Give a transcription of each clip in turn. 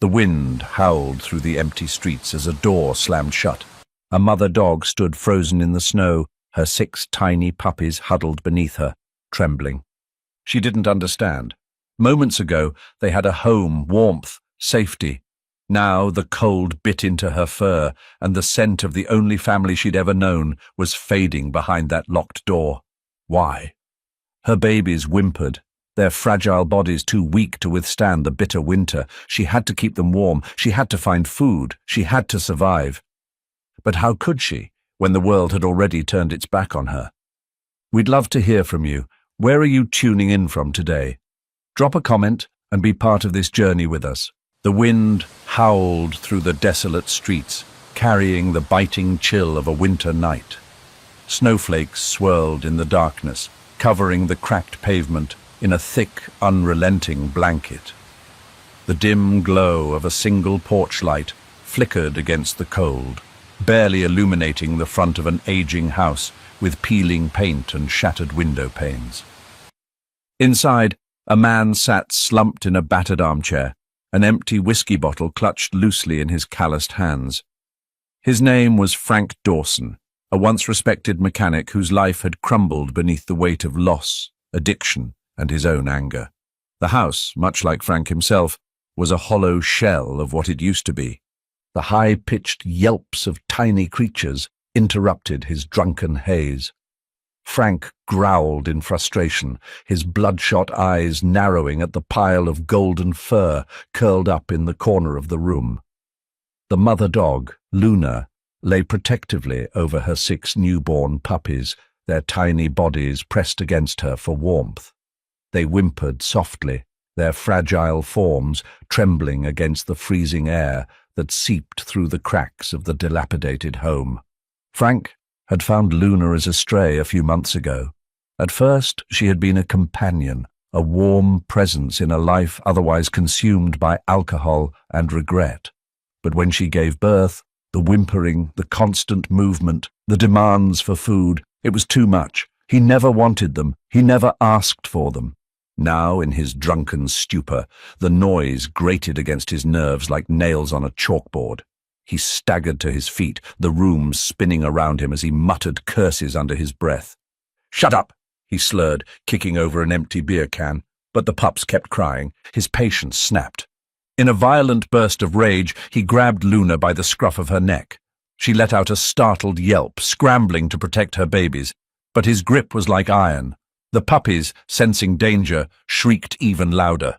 The wind howled through the empty streets as a door slammed shut. A mother dog stood frozen in the snow, her 6 tiny puppies huddled beneath her, trembling. She didn't understand. Moments ago, they had a home, warmth, safety. Now the cold bit into her fur, and the scent of the only family she'd ever known was fading behind that locked door. Why? Her babies whimpered, their fragile bodies too weak to withstand the bitter winter. She had to keep them warm. She had to find food. She had to survive. But how could she, when the world had already turned its back on her? We'd love to hear from you. Where are you tuning in from today? Drop a comment and be part of this journey with us. The wind howled through the desolate streets, carrying the biting chill of a winter night. Snowflakes swirled in the darkness, covering the cracked pavement in a thick, unrelenting blanket. The dim glow of a single porch light flickered against the cold, barely illuminating the front of an aging house with peeling paint and shattered window panes. Inside, a man sat slumped in a battered armchair, an empty whiskey bottle clutched loosely in his calloused hands. His name was Frank Dawson, a once-respected mechanic whose life had crumbled beneath the weight of loss, addiction, and his own anger. The house, much like Frank himself, was a hollow shell of what it used to be. The high-pitched yelps of tiny creatures interrupted his drunken haze. Frank growled in frustration, his bloodshot eyes narrowing at the pile of golden fur curled up in the corner of the room. The mother dog, Luna, lay protectively over her 6 newborn puppies, their tiny bodies pressed against her for warmth. They whimpered softly, their fragile forms trembling against the freezing air that seeped through the cracks of the dilapidated home. Frank had found Luna as a stray a few months ago. At first, she had been a companion, a warm presence in a life otherwise consumed by alcohol and regret. But when she gave birth, the whimpering, the constant movement, the demands for food, it was too much. He never wanted them. He never asked for them. Now, in his drunken stupor, the noise grated against his nerves like nails on a chalkboard. He staggered to his feet, the room spinning around him as he muttered curses under his breath. "Shut up!" he slurred, kicking over an empty beer can. But the pups kept crying. His patience snapped. In a violent burst of rage, he grabbed Luna by the scruff of her neck. She let out a startled yelp, scrambling to protect her babies. But his grip was like iron. The puppies, sensing danger, shrieked even louder.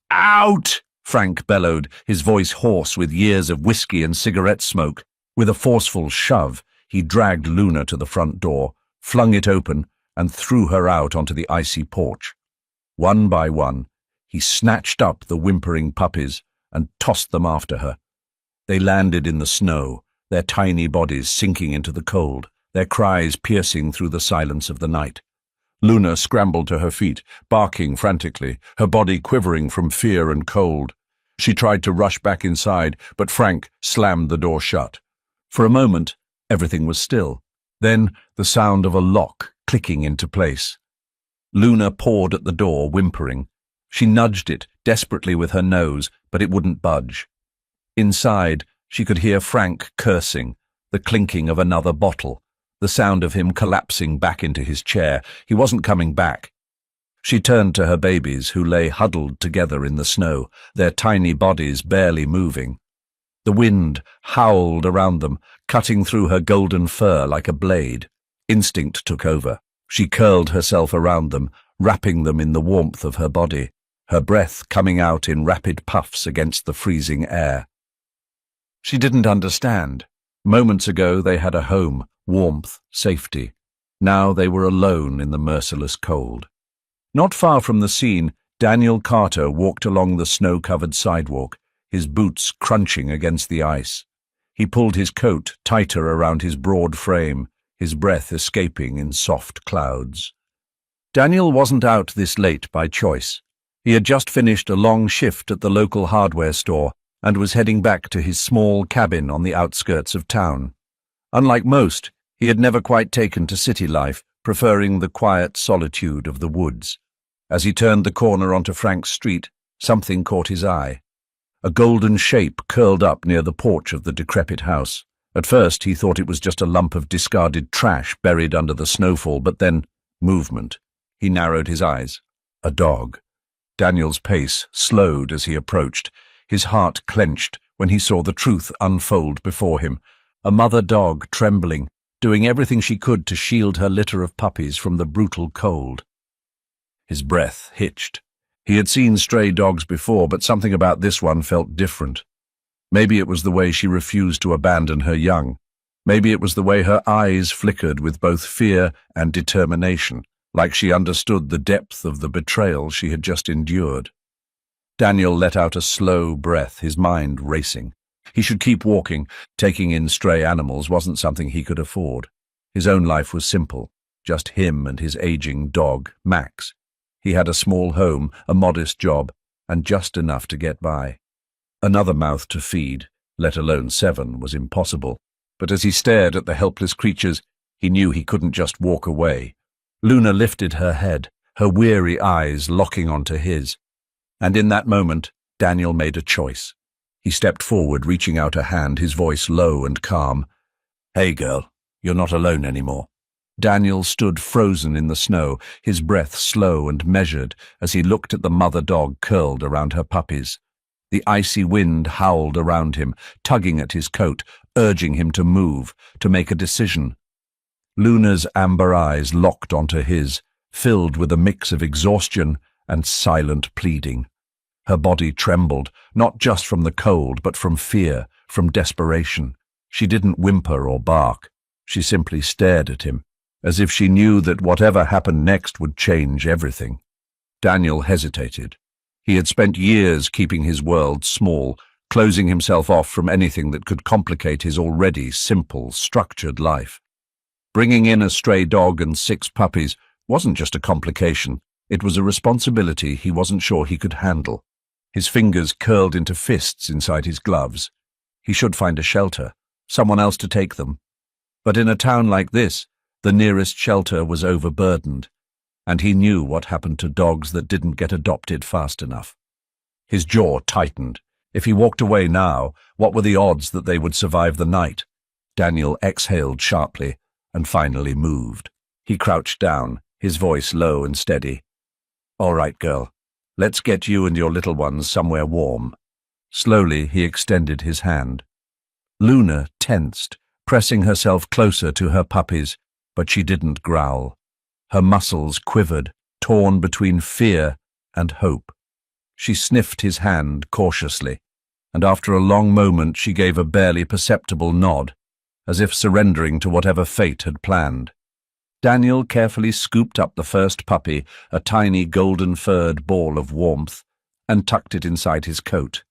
"Out!" Frank bellowed, his voice hoarse with years of whiskey and cigarette smoke. With a forceful shove, he dragged Luna to the front door, flung it open, and threw her out onto the icy porch. One by one, he snatched up the whimpering puppies and tossed them after her. They landed in the snow, their tiny bodies sinking into the cold, their cries piercing through the silence of the night. Luna scrambled to her feet, barking frantically, her body quivering from fear and cold. She tried to rush back inside, but Frank slammed the door shut. For a moment, everything was still. Then, the sound of a lock clicking into place. Luna pawed at the door, whimpering. She nudged it desperately with her nose, but it wouldn't budge. Inside, she could hear Frank cursing, the clinking of another bottle, the sound of him collapsing back into his chair. He wasn't coming back. She turned to her babies, who lay huddled together in the snow, their tiny bodies barely moving. The wind howled around them, cutting through her golden fur like a blade. Instinct took over. She curled herself around them, wrapping them in the warmth of her body, her breath coming out in rapid puffs against the freezing air. She didn't understand. Moments ago they had a home, warmth, safety. Now they were alone in the merciless cold. Not far from the scene, Daniel Carter walked along the snow-covered sidewalk, his boots crunching against the ice. He pulled his coat tighter around his broad frame, his breath escaping in soft clouds. Daniel wasn't out this late by choice. He had just finished a long shift at the local hardware store and was heading back to his small cabin on the outskirts of town. Unlike most, he had never quite taken to city life, preferring the quiet solitude of the woods. As he turned the corner onto Frank's street, something caught his eye. A golden shape curled up near the porch of the decrepit house. At first he thought it was just a lump of discarded trash buried under the snowfall, but then movement. He narrowed his eyes. A dog. Daniel's pace slowed as he approached. His heart clenched when he saw the truth unfold before him. A mother dog trembling, doing everything she could to shield her litter of puppies from the brutal cold. His breath hitched. He had seen stray dogs before, but something about this one felt different. Maybe it was the way she refused to abandon her young. Maybe it was the way her eyes flickered with both fear and determination, like she understood the depth of the betrayal she had just endured. Daniel let out a slow breath, his mind racing. He should keep walking. Taking in stray animals wasn't something he could afford. His own life was simple, just him and his aging dog, Max. He had a small home, a modest job, and just enough to get by. Another mouth to feed, let alone 7, was impossible. But as he stared at the helpless creatures, he knew he couldn't just walk away. Luna lifted her head, her weary eyes locking onto his. And in that moment, Daniel made a choice. He stepped forward, reaching out a hand, his voice low and calm. "Hey, girl, you're not alone anymore." Daniel stood frozen in the snow, his breath slow and measured as he looked at the mother dog curled around her puppies. The icy wind howled around him, tugging at his coat, urging him to move, to make a decision. Luna's amber eyes locked onto his, filled with a mix of exhaustion and silent pleading. Her body trembled, not just from the cold, but from fear, from desperation. She didn't whimper or bark. She simply stared at him, as if she knew that whatever happened next would change everything. Daniel hesitated. He had spent years keeping his world small, closing himself off from anything that could complicate his already simple, structured life. Bringing in a stray dog and 6 puppies wasn't just a complication, it was a responsibility he wasn't sure he could handle. His fingers curled into fists inside his gloves. He should find a shelter, someone else to take them. But in a town like this, the nearest shelter was overburdened, and he knew what happened to dogs that didn't get adopted fast enough. His jaw tightened. If he walked away now, what were the odds that they would survive the night? Daniel exhaled sharply and finally moved. He crouched down, his voice low and steady. "All right, girl. Let's get you and your little ones somewhere warm." Slowly, he extended his hand. Luna tensed, pressing herself closer to her puppies, but she didn't growl. Her muscles quivered, torn between fear and hope. She sniffed his hand cautiously, and after a long moment she gave a barely perceptible nod, as if surrendering to whatever fate had planned. Daniel carefully scooped up the first puppy, a tiny golden-furred ball of warmth, and tucked it inside his coat.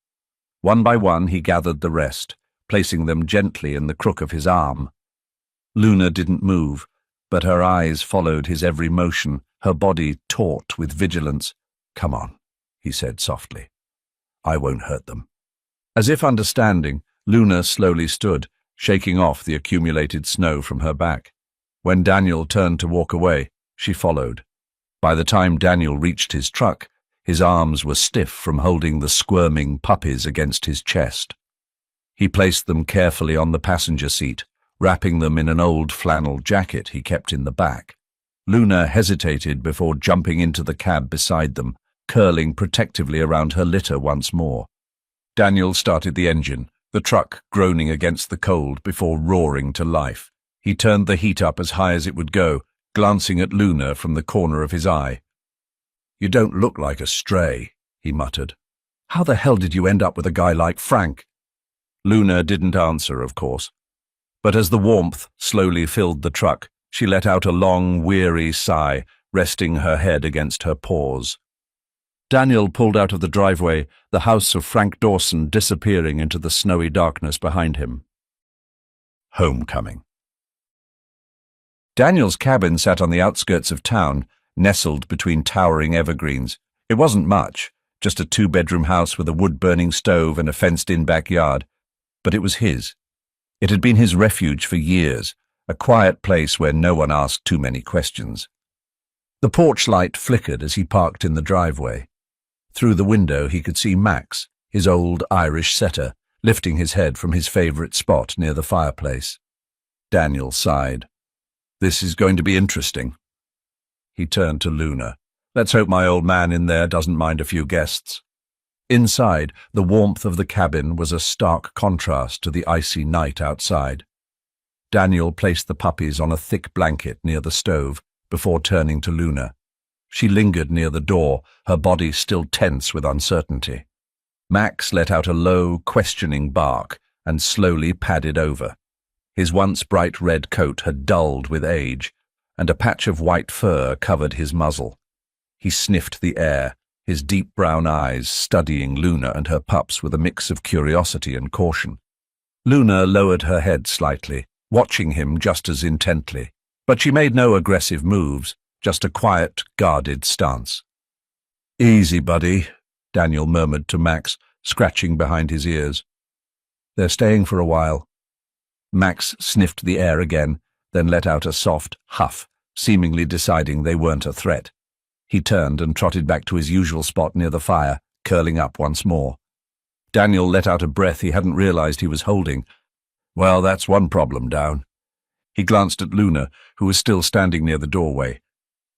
One by one he gathered the rest, placing them gently in the crook of his arm. Luna didn't move, but her eyes followed his every motion, her body taut with vigilance. "Come on," he said softly. "I won't hurt them." As if understanding, Luna slowly stood, shaking off the accumulated snow from her back. When Daniel turned to walk away, she followed. By the time Daniel reached his truck, his arms were stiff from holding the squirming puppies against his chest. He placed them carefully on the passenger seat, wrapping them in an old flannel jacket he kept in the back. Luna hesitated before jumping into the cab beside them, curling protectively around her litter once more. Daniel started the engine, the truck groaning against the cold before roaring to life. He turned the heat up as high as it would go, glancing at Luna from the corner of his eye. "You don't look like a stray," he muttered. "How the hell did you end up with a guy like Frank?" Luna didn't answer, of course. But as the warmth slowly filled the truck, she let out a long, weary sigh, resting her head against her paws. Daniel pulled out of the driveway, the house of Frank Dawson disappearing into the snowy darkness behind him. Homecoming. Daniel's cabin sat on the outskirts of town, nestled between towering evergreens. It wasn't much, just a 2-bedroom house with a wood-burning stove and a fenced-in backyard. But it was his. It had been his refuge for years, a quiet place where no one asked too many questions. The porch light flickered as he parked in the driveway. Through the window he could see Max, his old Irish setter, lifting his head from his favorite spot near the fireplace. Daniel sighed. "This is going to be interesting." He turned to Luna. "Let's hope my old man in there doesn't mind a few guests." Inside, the warmth of the cabin was a stark contrast to the icy night outside. Daniel placed the puppies on a thick blanket near the stove before turning to Luna. She lingered near the door, her body still tense with uncertainty. Max let out a low, questioning bark and slowly padded over. His once bright red coat had dulled with age, and a patch of white fur covered his muzzle. He sniffed the air, his deep brown eyes studying Luna and her pups with a mix of curiosity and caution. Luna lowered her head slightly, watching him just as intently, but she made no aggressive moves, just a quiet, guarded stance. "Easy, buddy," Daniel murmured to Max, scratching behind his ears. "They're staying for a while." Max sniffed the air again, then let out a soft huff, seemingly deciding they weren't a threat. He turned and trotted back to his usual spot near the fire, curling up once more. Daniel let out a breath he hadn't realized he was holding. "Well, that's one problem down." He glanced at Luna, who was still standing near the doorway.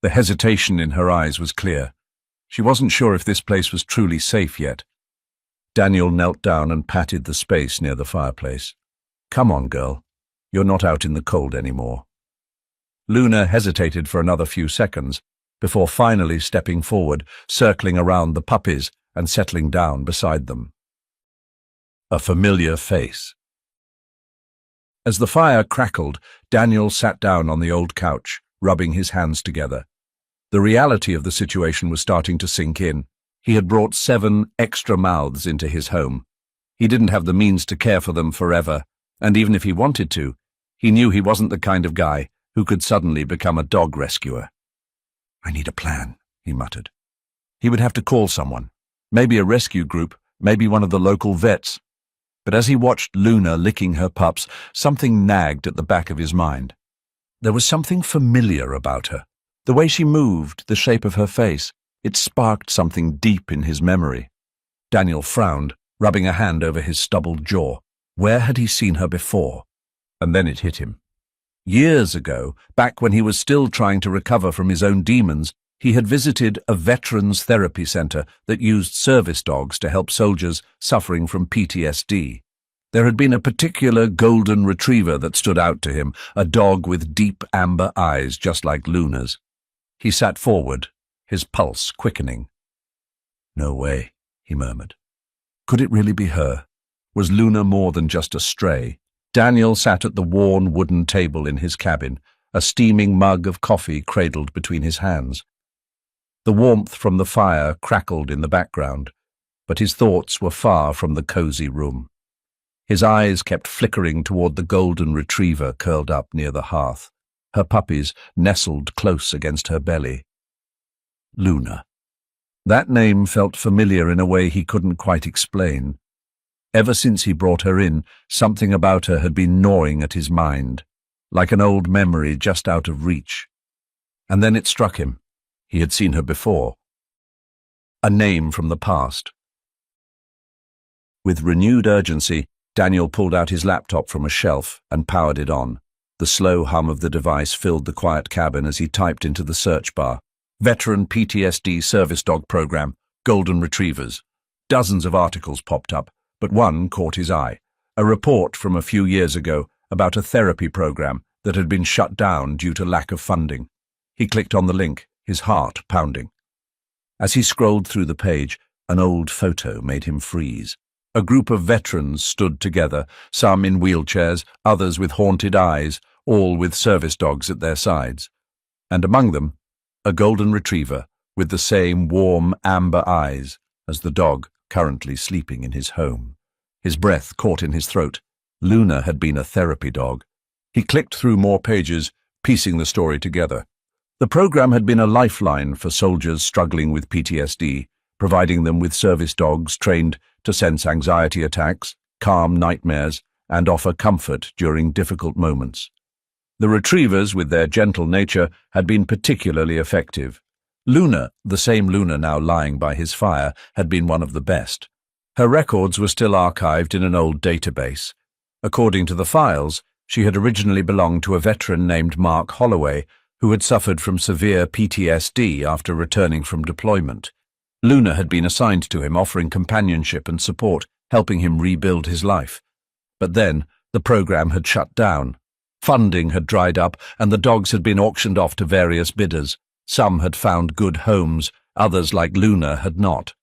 The hesitation in her eyes was clear. She wasn't sure if this place was truly safe yet. Daniel knelt down and patted the space near the fireplace. "Come on, girl. You're not out in the cold anymore." Luna hesitated for another few seconds, before finally stepping forward, circling around the puppies and settling down beside them. A familiar face. As the fire crackled, Daniel sat down on the old couch, rubbing his hands together. The reality of the situation was starting to sink in. He had brought 7 extra mouths into his home. He didn't have the means to care for them forever, and even if he wanted to, he knew he wasn't the kind of guy who could suddenly become a dog rescuer. "I need a plan," he muttered. He would have to call someone, maybe a rescue group, maybe one of the local vets. But as he watched Luna licking her pups, something nagged at the back of his mind. There was something familiar about her. The way she moved, the shape of her face, it sparked something deep in his memory. Daniel frowned, rubbing a hand over his stubbled jaw. Where had he seen her before? And then it hit him. Years ago, back when he was still trying to recover from his own demons, he had visited a veterans therapy center that used service dogs to help soldiers suffering from PTSD. There had been a particular golden retriever that stood out to him, a dog with deep amber eyes just like Luna's. He sat forward, his pulse quickening. "No way," he murmured. Could it really be her? Was Luna more than just a stray? Daniel sat at the worn wooden table in his cabin, a steaming mug of coffee cradled between his hands. The warmth from the fire crackled in the background, but his thoughts were far from the cozy room. His eyes kept flickering toward the golden retriever curled up near the hearth, her puppies nestled close against her belly. Luna. That name felt familiar in a way he couldn't quite explain. Ever since he brought her in, something about her had been gnawing at his mind, like an old memory just out of reach. And then it struck him. He had seen her before. A name from the past. With renewed urgency, Daniel pulled out his laptop from a shelf and powered it on. The slow hum of the device filled the quiet cabin as he typed into the search bar. Veteran PTSD Service Dog Program, Golden Retrievers. Dozens of articles popped up, but one caught his eye. A report from a few years ago about a therapy program that had been shut down due to lack of funding. He clicked on the link, his heart pounding. As he scrolled through the page, an old photo made him freeze. A group of veterans stood together, some in wheelchairs, others with haunted eyes, all with service dogs at their sides. And among them, a golden retriever with the same warm amber eyes as the dog currently sleeping in his home. His breath caught in his throat. Luna had been a therapy dog. He clicked through more pages, piecing the story together. The program had been a lifeline for soldiers struggling with PTSD, providing them with service dogs trained to sense anxiety attacks, calm nightmares, and offer comfort during difficult moments. The retrievers, with their gentle nature, had been particularly effective. Luna, the same Luna now lying by his fire, had been one of the best. Her records were still archived in an old database. According to the files, she had originally belonged to a veteran named Mark Holloway, who had suffered from severe PTSD after returning from deployment. Luna had been assigned to him, offering companionship and support, helping him rebuild his life. But then, the program had shut down. Funding had dried up, and the dogs had been auctioned off to various bidders. Some had found good homes, others, like Luna, had not.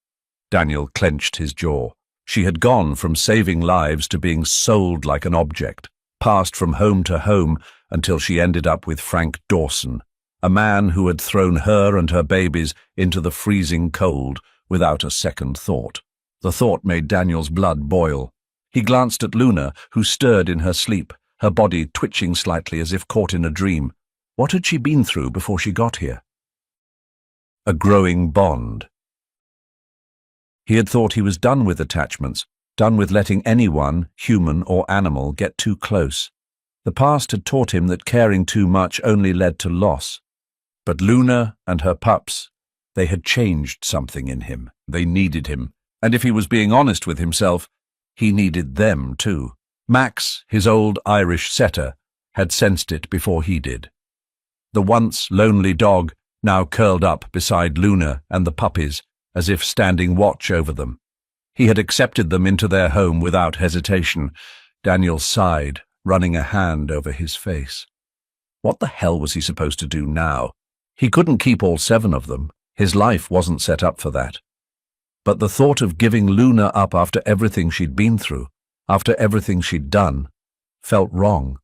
Daniel clenched his jaw. She had gone from saving lives to being sold like an object, passed from home to home until she ended up with Frank Dawson, a man who had thrown her and her babies into the freezing cold without a second thought. The thought made Daniel's blood boil. He glanced at Luna, who stirred in her sleep, her body twitching slightly as if caught in a dream. What had she been through before she got here? A growing bond. He had thought he was done with attachments, done with letting anyone, human or animal, get too close. The past had taught him that caring too much only led to loss. But Luna and her pups, they had changed something in him. They needed him. And if he was being honest with himself, he needed them too. Max, his old Irish setter, had sensed it before he did. The once lonely dog now curled up beside Luna and the puppies, as if standing watch over them. He had accepted them into their home without hesitation. Daniel sighed, running a hand over his face. What the hell was he supposed to do now? He couldn't keep all 7 of them. His life wasn't set up for that. But the thought of giving Luna up after everything she'd been through, after everything she'd done, felt wrong.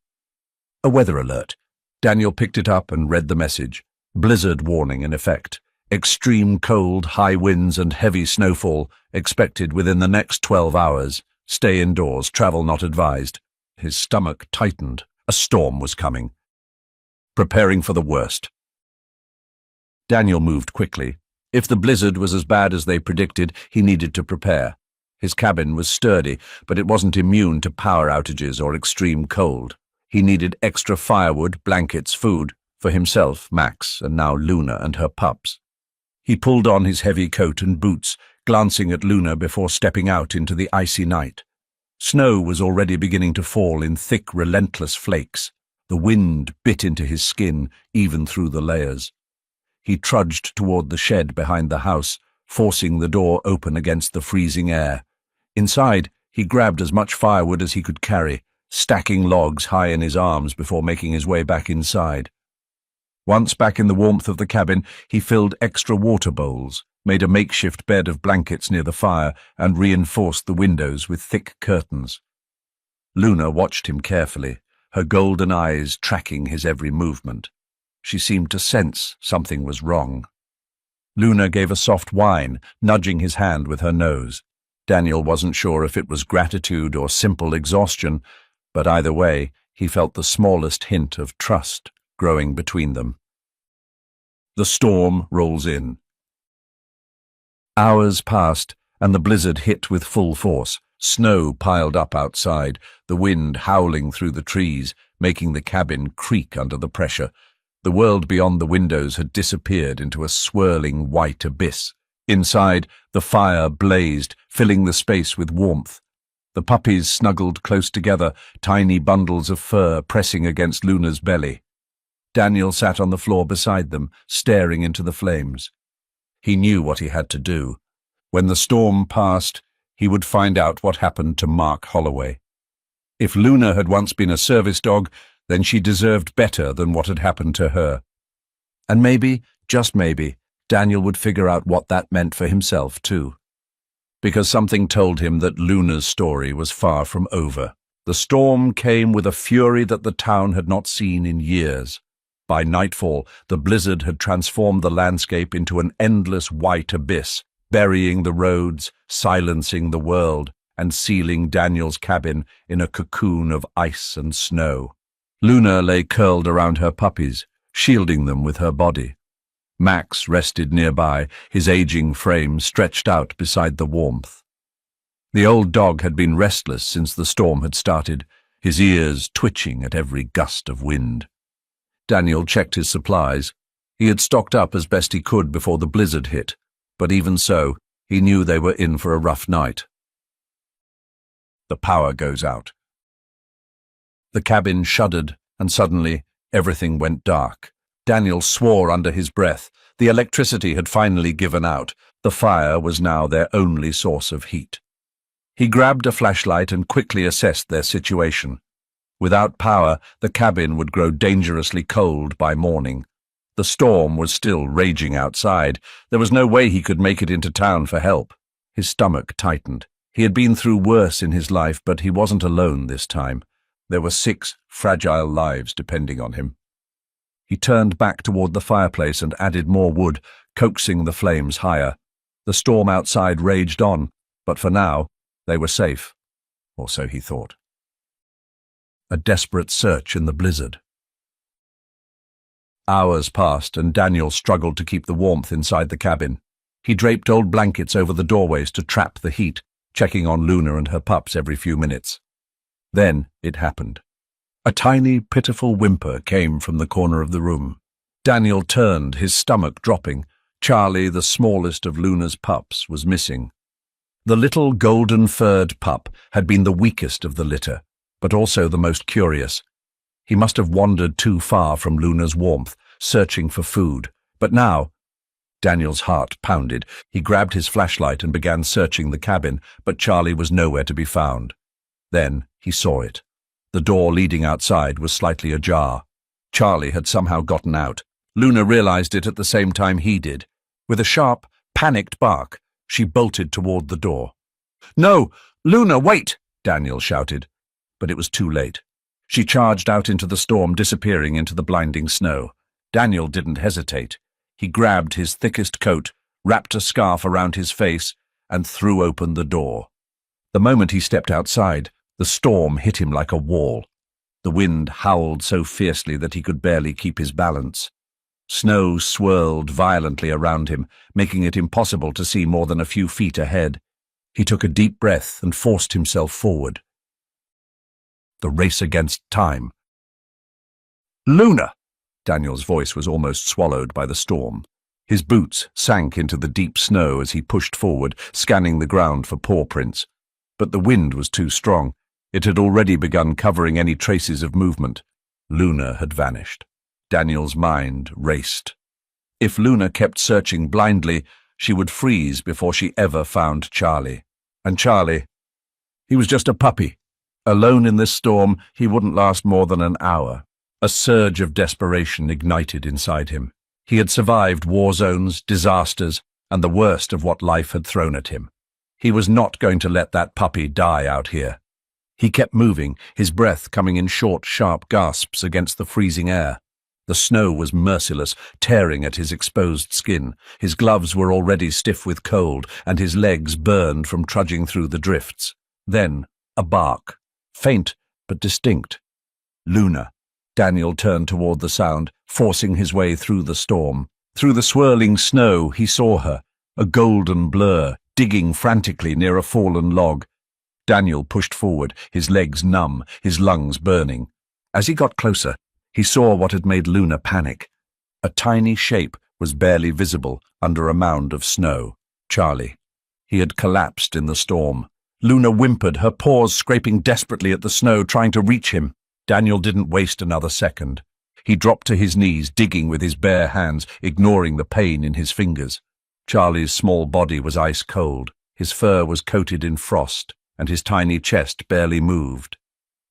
A weather alert. Daniel picked it up and read the message. Blizzard warning in effect. Extreme cold, high winds and heavy snowfall expected within the next 12 hours. Stay indoors, travel not advised. His stomach tightened. A storm was coming. Preparing for the worst. Daniel moved quickly. If the blizzard was as bad as they predicted, he needed to prepare. His cabin was sturdy, but it wasn't immune to power outages or extreme cold. He needed extra firewood, blankets, food, for himself, Max, and now Luna and her pups. He pulled on his heavy coat and boots, glancing at Luna before stepping out into the icy night. Snow was already beginning to fall in thick, relentless flakes. The wind bit into his skin, even through the layers. He trudged toward the shed behind the house, forcing the door open against the freezing air. Inside, he grabbed as much firewood as he could carry, stacking logs high in his arms before making his way back inside. Once back in the warmth of the cabin, he filled extra water bowls, made a makeshift bed of blankets near the fire, and reinforced the windows with thick curtains. Luna watched him carefully, her golden eyes tracking his every movement. She seemed to sense something was wrong. Luna gave a soft whine, nudging his hand with her nose. Daniel wasn't sure if it was gratitude or simple exhaustion, but either way, he felt the smallest hint of trust growing between them. The storm rolls in. Hours passed, and the blizzard hit with full force. Snow piled up outside, the wind howling through the trees, making the cabin creak under the pressure. The world beyond the windows had disappeared into a swirling white abyss. Inside, the fire blazed, filling the space with warmth. The puppies snuggled close together, tiny bundles of fur pressing against Luna's belly. Daniel sat on the floor beside them, staring into the flames. He knew what he had to do. When the storm passed, he would find out what happened to Mark Holloway. If Luna had once been a service dog, then she deserved better than what had happened to her. And maybe, just maybe, Daniel would figure out what that meant for himself too. Because something told him that Luna's story was far from over. The storm came with a fury that the town had not seen in years. By nightfall, the blizzard had transformed the landscape into an endless white abyss, burying the roads, silencing the world, and sealing Daniel's cabin in a cocoon of ice and snow. Luna lay curled around her puppies, shielding them with her body. Max rested nearby, his aging frame stretched out beside the warmth. The old dog had been restless since the storm had started, his ears twitching at every gust of wind. Daniel checked his supplies. He had stocked up as best he could before the blizzard hit, but even so, he knew they were in for a rough night. The power goes out. The cabin shuddered, and suddenly everything went dark. Daniel swore under his breath. The electricity had finally given out. The fire was now their only source of heat. He grabbed a flashlight and quickly assessed their situation. Without power, the cabin would grow dangerously cold by morning. The storm was still raging outside. There was no way he could make it into town for help. His stomach tightened. He had been through worse in his life, but he wasn't alone this time. There were 6 fragile lives depending on him. He turned back toward the fireplace and added more wood, coaxing the flames higher. The storm outside raged on, but for now, they were safe, or so he thought. A desperate search in the blizzard. Hours passed, and Daniel struggled to keep the warmth inside the cabin. He draped old blankets over the doorways to trap the heat, checking on Luna and her pups every few minutes. Then it happened. A tiny, pitiful whimper came from the corner of the room. Daniel turned, his stomach dropping. Charlie, the smallest of Luna's pups, was missing. The little golden-furred pup had been the weakest of the litter, but also the most curious. He must have wandered too far from Luna's warmth, searching for food. But now, Daniel's heart pounded. He grabbed his flashlight and began searching the cabin, but Charlie was nowhere to be found. Then he saw it. The door leading outside was slightly ajar. Charlie had somehow gotten out. Luna realized it at the same time he did. With a sharp, panicked bark, she bolted toward the door. "No! Luna, wait!" Daniel shouted. But it was too late. She charged out into the storm, disappearing into the blinding snow. Daniel didn't hesitate. He grabbed his thickest coat, wrapped a scarf around his face, and threw open the door. The moment he stepped outside, the storm hit him like a wall. The wind howled so fiercely that he could barely keep his balance. Snow swirled violently around him, making it impossible to see more than a few feet ahead. He took a deep breath and forced himself forward. The race against time. "Luna!" Daniel's voice was almost swallowed by the storm. His boots sank into the deep snow as he pushed forward, scanning the ground for paw prints. But the wind was too strong. It had already begun covering any traces of movement. Luna had vanished. Daniel's mind raced. If Luna kept searching blindly, she would freeze before she ever found Charlie. And Charlie, he was just a puppy. Alone in this storm, he wouldn't last more than an hour. A surge of desperation ignited inside him. He had survived war zones, disasters, and the worst of what life had thrown at him. He was not going to let that puppy die out here. He kept moving, his breath coming in short, sharp gasps against the freezing air. The snow was merciless, tearing at his exposed skin. His gloves were already stiff with cold, and his legs burned from trudging through the drifts. Then, a bark. Faint, but distinct. Luna. Daniel turned toward the sound, forcing his way through the storm. Through the swirling snow, he saw her, a golden blur, digging frantically near a fallen log. Daniel pushed forward, his legs numb, his lungs burning. As he got closer, he saw what had made Luna panic. A tiny shape was barely visible under a mound of snow. Charlie. He had collapsed in the storm. Luna whimpered, her paws scraping desperately at the snow, trying to reach him. Daniel didn't waste another second. He dropped to his knees, digging with his bare hands, ignoring the pain in his fingers. Charlie's small body was ice cold. His fur was coated in frost, and his tiny chest barely moved.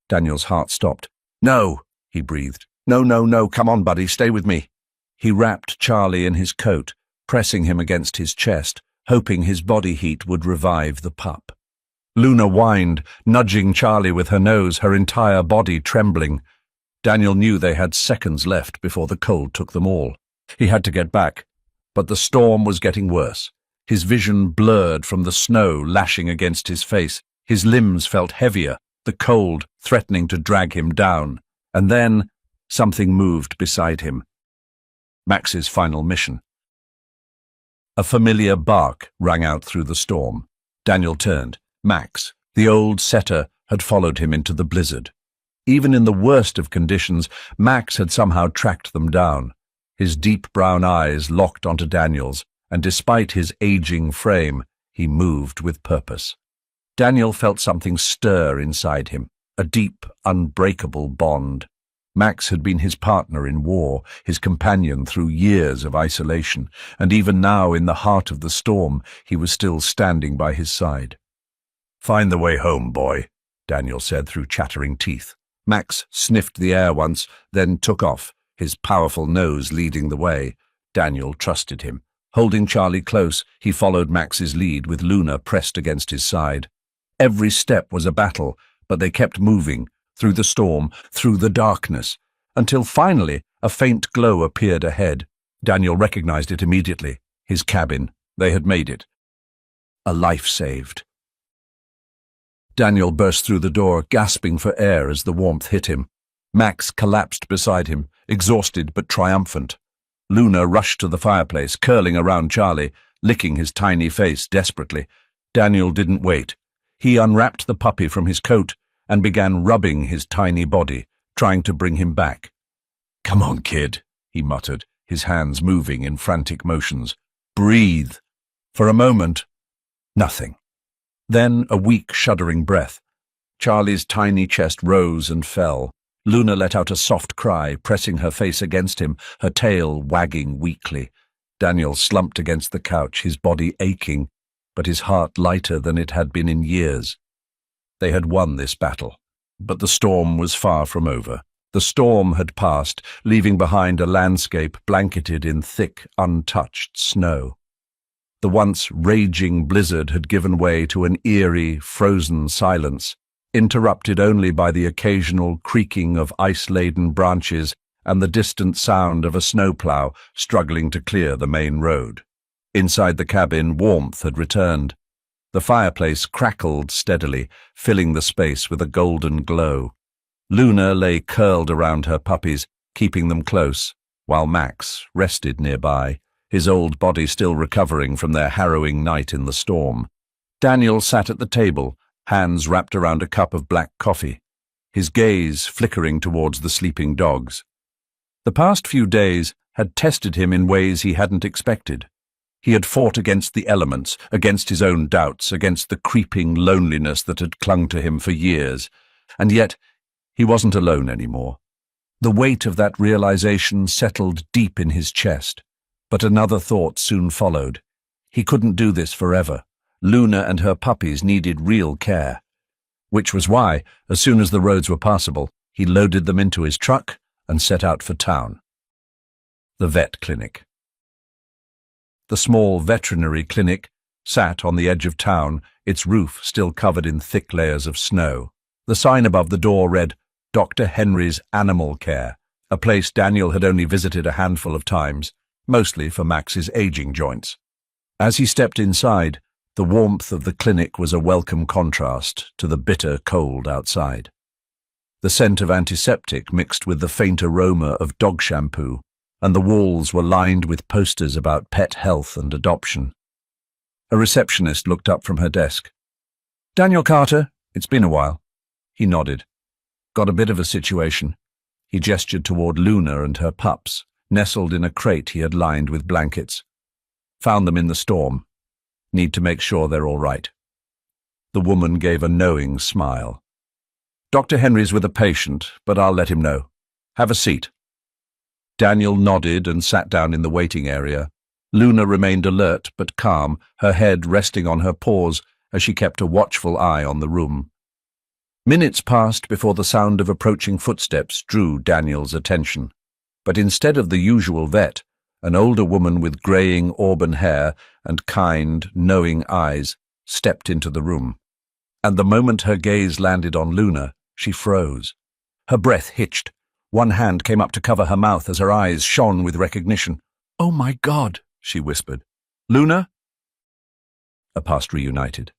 Daniel's heart stopped. "No," he breathed. "No, no, no, come on, buddy, stay with me." He wrapped Charlie in his coat, pressing him against his chest, hoping his body heat would revive the pup. Luna whined, nudging Charlie with her nose, her entire body trembling. Daniel knew they had seconds left before the cold took them all. He had to get back, but the storm was getting worse. His vision blurred from the snow lashing against his face. His limbs felt heavier, the cold threatening to drag him down. And then something moved beside him. Max's final mission. A familiar bark rang out through the storm. Daniel turned. Max, the old setter, had followed him into the blizzard. Even in the worst of conditions, Max had somehow tracked them down. His deep brown eyes locked onto Daniel's, and despite his aging frame, he moved with purpose. Daniel felt something stir inside him, a deep, unbreakable bond. Max had been his partner in war, his companion through years of isolation, and even now, in the heart of the storm, he was still standing by his side. "Find the way home, boy," Daniel said through chattering teeth. Max sniffed the air once, then took off, his powerful nose leading the way. Daniel trusted him. Holding Charlie close, he followed Max's lead with Luna pressed against his side. Every step was a battle, but they kept moving, through the storm, through the darkness, until finally a faint glow appeared ahead. Daniel recognized it immediately. His cabin. They had made it. A life saved. Daniel burst through the door, gasping for air as the warmth hit him. Max collapsed beside him, exhausted but triumphant. Luna rushed to the fireplace, curling around Charlie, licking his tiny face desperately. Daniel didn't wait. He unwrapped the puppy from his coat and began rubbing his tiny body, trying to bring him back. "Come on, kid," he muttered, his hands moving in frantic motions. "Breathe." For a moment, nothing. Then a weak, shuddering breath. Charlie's tiny chest rose and fell. Luna let out a soft cry, pressing her face against him, her tail wagging weakly. Daniel slumped against the couch, his body aching, but his heart lighter than it had been in years. They had won this battle, but the storm was far from over. The storm had passed, leaving behind a landscape blanketed in thick, untouched snow. The once raging blizzard had given way to an eerie, frozen silence, interrupted only by the occasional creaking of ice-laden branches and the distant sound of a snowplow struggling to clear the main road. Inside the cabin, warmth had returned. The fireplace crackled steadily, filling the space with a golden glow. Luna lay curled around her puppies, keeping them close, while Max rested nearby, his old body still recovering from their harrowing night in the storm. Daniel sat at the table, hands wrapped around a cup of black coffee, his gaze flickering towards the sleeping dogs. The past few days had tested him in ways he hadn't expected. He had fought against the elements, against his own doubts, against the creeping loneliness that had clung to him for years. And yet, he wasn't alone anymore. The weight of that realization settled deep in his chest. But another thought soon followed. He couldn't do this forever. Luna and her puppies needed real care. Which was why, as soon as the roads were passable, he loaded them into his truck and set out for town. The vet clinic. The small veterinary clinic sat on the edge of town, its roof still covered in thick layers of snow. The sign above the door read, "Dr. Henry's Animal Care," a place Daniel had only visited a handful of times, mostly for Max's aging joints. As he stepped inside, the warmth of the clinic was a welcome contrast to the bitter cold outside. The scent of antiseptic mixed with the faint aroma of dog shampoo, and the walls were lined with posters about pet health and adoption. A receptionist looked up from her desk. "Daniel Carter, it's been a while." He nodded. "Got a bit of a situation." He gestured toward Luna and her pups, nestled in a crate he had lined with blankets. "Found them in the storm. Need to make sure they're all right." The woman gave a knowing smile. "Dr. Henry's with a patient, but I'll let him know. Have a seat." Daniel nodded and sat down in the waiting area. Luna remained alert but calm, her head resting on her paws as she kept a watchful eye on the room. Minutes passed before the sound of approaching footsteps drew Daniel's attention. But instead of the usual vet, an older woman with greying auburn hair and kind, knowing eyes stepped into the room. And the moment her gaze landed on Luna, she froze. Her breath hitched. One hand came up to cover her mouth as her eyes shone with recognition. "Oh my God," she whispered. "Luna?" A past reunited.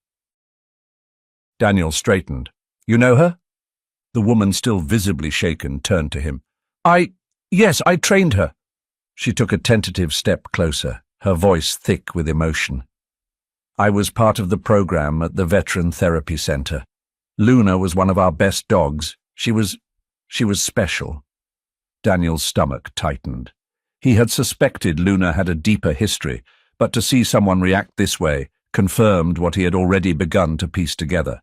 Daniel straightened. "You know her?" The woman, still visibly shaken, turned to him. Yes, I trained her." She took a tentative step closer, her voice thick with emotion. "I was part of the program at the Veteran Therapy Center. Luna was one of our best dogs. She was special." Daniel's stomach tightened. He had suspected Luna had a deeper history, but to see someone react this way, confirmed what he had already begun to piece together.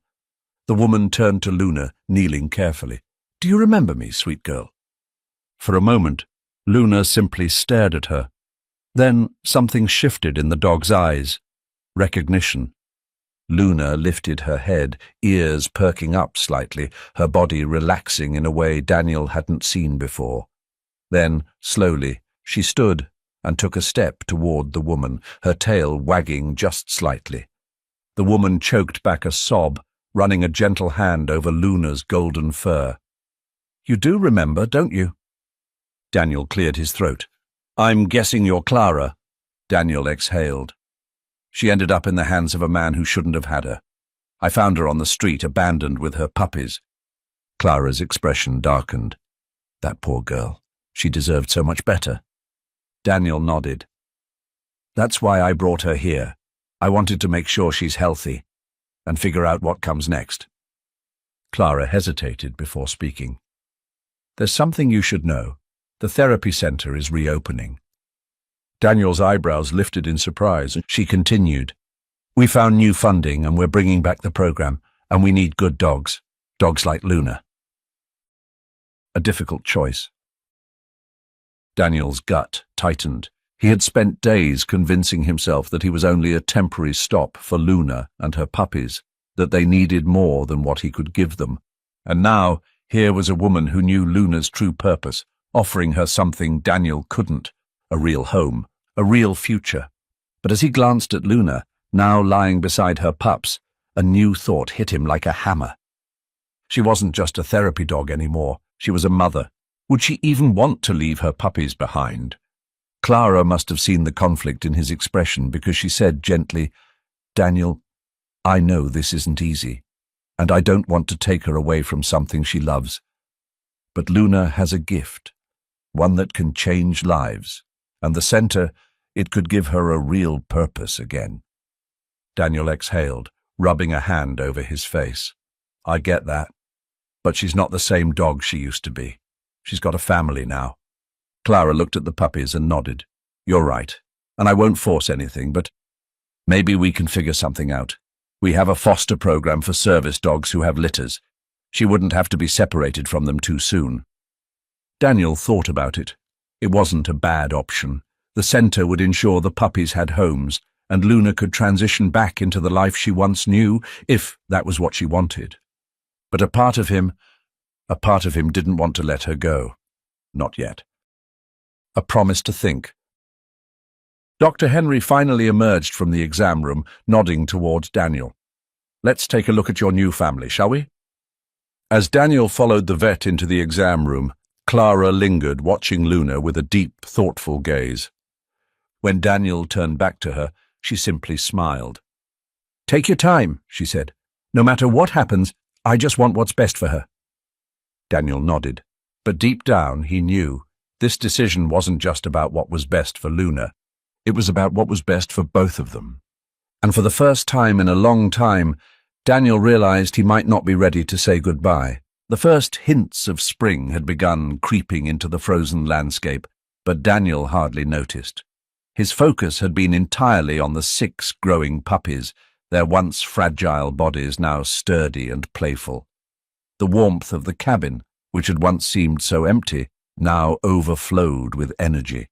The woman turned to Luna, kneeling carefully. "Do you remember me, sweet girl?" For a moment, Luna simply stared at her. Then something shifted in the dog's eyes. Recognition. Luna lifted her head, ears perking up slightly, her body relaxing in a way Daniel hadn't seen before. Then, slowly, she stood and took a step toward the woman, her tail wagging just slightly. The woman choked back a sob, running a gentle hand over Luna's golden fur. "You do remember, don't you?" Daniel cleared his throat. "I'm guessing you're Clara." Daniel exhaled. "She ended up in the hands of a man who shouldn't have had her. I found her on the street, abandoned with her puppies." Clara's expression darkened. That poor girl. She deserved so much better. Daniel nodded. "That's why I brought her here. I wanted to make sure she's healthy and figure out what comes next." Clara hesitated before speaking. "There's something you should know. The therapy center is reopening." Daniel's eyebrows lifted in surprise, and she continued. "We found new funding and we're bringing back the program, and we need good dogs. Dogs like Luna." A difficult choice. Daniel's gut tightened. He had spent days convincing himself that he was only a temporary stop for Luna and her puppies, that they needed more than what he could give them. And now, here was a woman who knew Luna's true purpose, offering her something Daniel couldn't, a real home, a real future. But as he glanced at Luna, now lying beside her pups, a new thought hit him like a hammer. She wasn't just a therapy dog anymore. She was a mother. Would she even want to leave her puppies behind? Clara must have seen the conflict in his expression because she said gently, "Daniel, I know this isn't easy, and I don't want to take her away from something she loves. But Luna has a gift, one that can change lives, and the center, it could give her a real purpose again." Daniel exhaled, rubbing a hand over his face. "I get that, but she's not the same dog she used to be. She's got a family now." Clara looked at the puppies and nodded. "You're right, and I won't force anything, but maybe we can figure something out. We have a foster program for service dogs who have litters. She wouldn't have to be separated from them too soon." Daniel thought about it. It wasn't a bad option. The center would ensure the puppies had homes, and Luna could transition back into the life she once knew, if that was what she wanted. But a part of him didn't want to let her go. Not yet. A promise to think. Dr. Henry finally emerged from the exam room, nodding towards Daniel. "Let's take a look at your new family, shall we?" As Daniel followed the vet into the exam room, Clara lingered, watching Luna with a deep, thoughtful gaze. When Daniel turned back to her, she simply smiled. "Take your time," she said. "No matter what happens, I just want what's best for her." Daniel nodded, but deep down he knew this decision wasn't just about what was best for Luna. It was about what was best for both of them. And for the first time in a long time, Daniel realized he might not be ready to say goodbye. The first hints of spring had begun creeping into the frozen landscape, but Daniel hardly noticed. His focus had been entirely on the 6 growing puppies, their once fragile bodies now sturdy and playful. The warmth of the cabin, which had once seemed so empty, now overflowed with energy.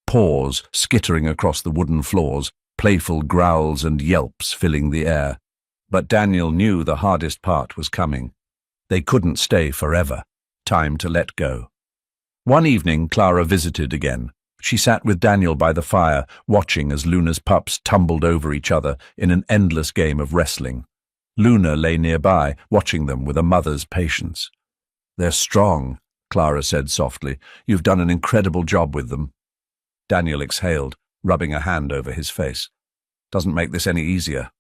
Paws skittering across the wooden floors, playful growls and yelps filling the air. But Daniel knew the hardest part was coming. They couldn't stay forever. Time to let go. One evening, Clara visited again. She sat with Daniel by the fire, watching as Luna's pups tumbled over each other in an endless game of wrestling. Luna lay nearby, watching them with a mother's patience. "They're strong," Clara said softly. "You've done an incredible job with them." Daniel exhaled, rubbing a hand over his face. "Doesn't make this any easier."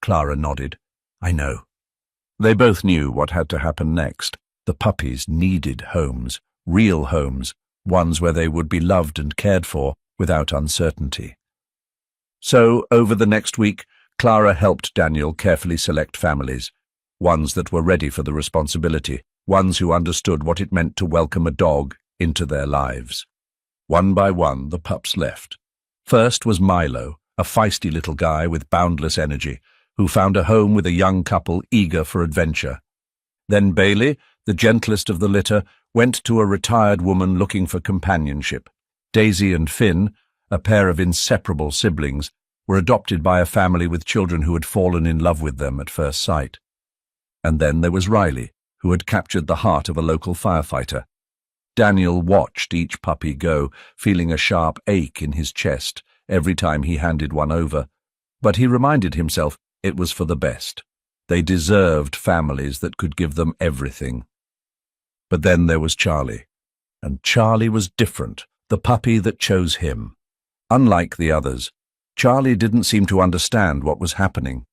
Clara nodded. "I know." They both knew what had to happen next. The puppies needed homes, real homes, ones where they would be loved and cared for without uncertainty. So, over the next week, Clara helped Daniel carefully select families, ones that were ready for the responsibility, ones who understood what it meant to welcome a dog into their lives. One by one, the pups left. First was Milo, a feisty little guy with boundless energy, who found a home with a young couple eager for adventure. Then Bailey, the gentlest of the litter, went to a retired woman looking for companionship. Daisy and Finn, a pair of inseparable siblings, were adopted by a family with children who had fallen in love with them at first sight. And then there was Riley, who had captured the heart of a local firefighter. Daniel watched each puppy go, feeling a sharp ache in his chest every time he handed one over. But he reminded himself it was for the best. They deserved families that could give them everything. But then there was Charlie. And Charlie was different, the puppy that chose him. Unlike the others, Charlie didn't seem to understand what was happening.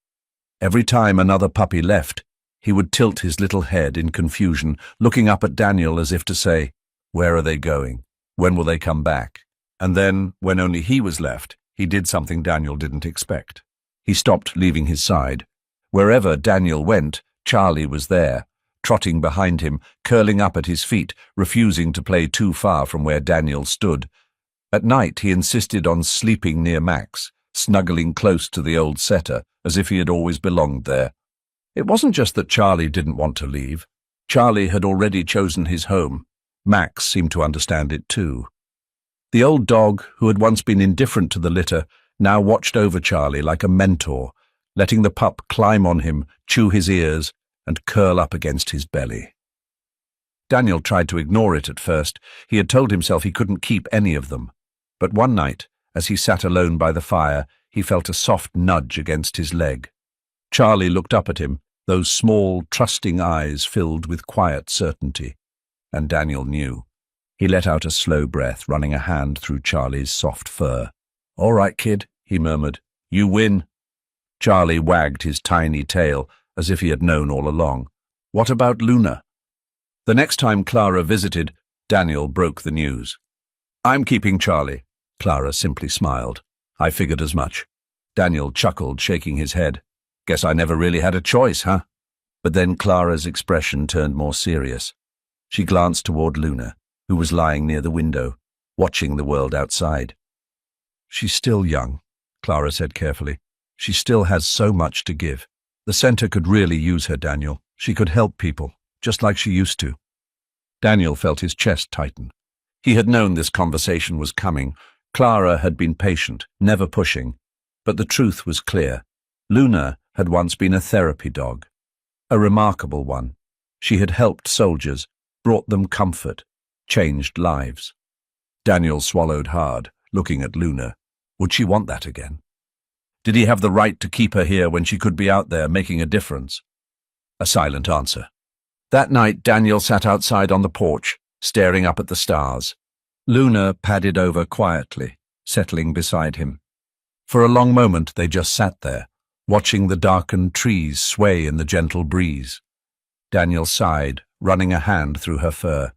Every time another puppy left, he would tilt his little head in confusion, looking up at Daniel as if to say, "Where are they going? When will they come back?" And then, when only he was left, he did something Daniel didn't expect. He stopped leaving his side. Wherever Daniel went, Charlie was there, trotting behind him, curling up at his feet, refusing to play too far from where Daniel stood. At night he insisted on sleeping near Max, snuggling close to the old setter, as if he had always belonged there. It wasn't just that Charlie didn't want to leave. Charlie had already chosen his home. Max seemed to understand it too. The old dog, who had once been indifferent to the litter, now watched over Charlie like a mentor, letting the pup climb on him, chew his ears, and curl up against his belly. Daniel tried to ignore it at first. He had told himself he couldn't keep any of them. But one night, as he sat alone by the fire, he felt a soft nudge against his leg. Charlie looked up at him, those small, trusting eyes filled with quiet certainty. And Daniel knew. He let out a slow breath, running a hand through Charlie's soft fur. "All right, kid," he murmured. "You win." Charlie wagged his tiny tail, as if he had known all along. "What about Luna?" The next time Clara visited, Daniel broke the news. "I'm keeping Charlie." Clara simply smiled. "I figured as much." Daniel chuckled, shaking his head. "Guess I never really had a choice, huh?" But then Clara's expression turned more serious. She glanced toward Luna, who was lying near the window, watching the world outside. "She's still young," Clara said carefully. "She still has so much to give. The center could really use her, Daniel. She could help people, just like she used to." Daniel felt his chest tighten. He had known this conversation was coming. Clara had been patient, never pushing. But the truth was clear. Luna had once been a therapy dog. A remarkable one. She had helped soldiers, brought them comfort, changed lives. Daniel swallowed hard, looking at Luna. Would she want that again? Did he have the right to keep her here when she could be out there making a difference? A silent answer. That night, Daniel sat outside on the porch, staring up at the stars. Luna padded over quietly, settling beside him. For a long moment they just sat there, watching the darkened trees sway in the gentle breeze. Daniel sighed, running a hand through her fur.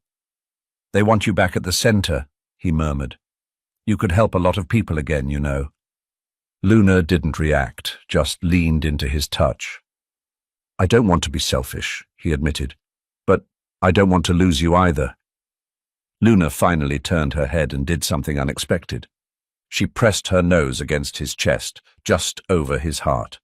"They want you back at the center," he murmured. "You could help a lot of people again, you know." Luna didn't react, just leaned into his touch. "I don't want to be selfish," he admitted, "but I don't want to lose you either." Luna finally turned her head and did something unexpected. She pressed her nose against his chest, just over his heart.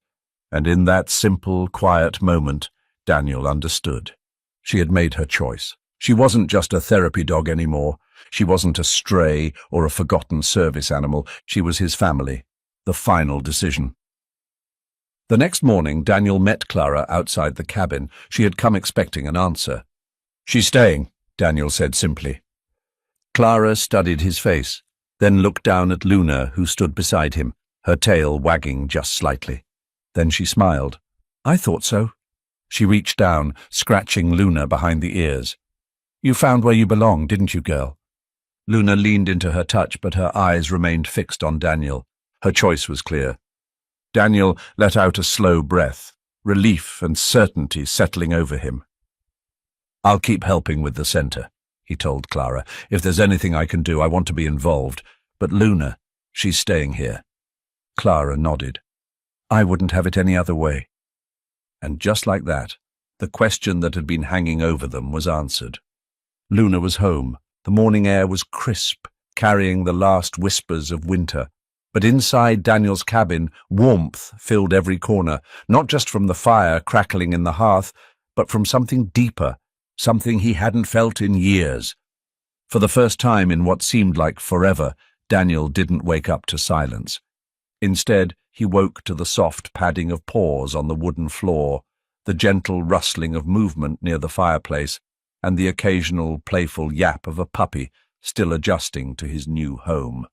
And in that simple, quiet moment, Daniel understood. She had made her choice. She wasn't just a therapy dog anymore. She wasn't a stray or a forgotten service animal. She was his family. The final decision. The next morning, Daniel met Clara outside the cabin. She had come expecting an answer. "She's staying," Daniel said simply. Clara studied his face, then looked down at Luna, who stood beside him, her tail wagging just slightly. Then she smiled. "I thought so." She reached down, scratching Luna behind the ears. "You found where you belong, didn't you, girl?" Luna leaned into her touch, but her eyes remained fixed on Daniel. Her choice was clear. Daniel let out a slow breath, relief and certainty settling over him. "I'll keep helping with the center," he told Clara. "If there's anything I can do, I want to be involved. But Luna, she's staying here." Clara nodded. "I wouldn't have it any other way." And just like that, the question that had been hanging over them was answered. Luna was home. The morning air was crisp, carrying the last whispers of winter. But inside Daniel's cabin, warmth filled every corner, not just from the fire crackling in the hearth, but from something deeper, something he hadn't felt in years. For the first time in what seemed like forever, Daniel didn't wake up to silence. Instead, he woke to the soft padding of paws on the wooden floor, the gentle rustling of movement near the fireplace, and the occasional playful yap of a puppy still adjusting to his new home.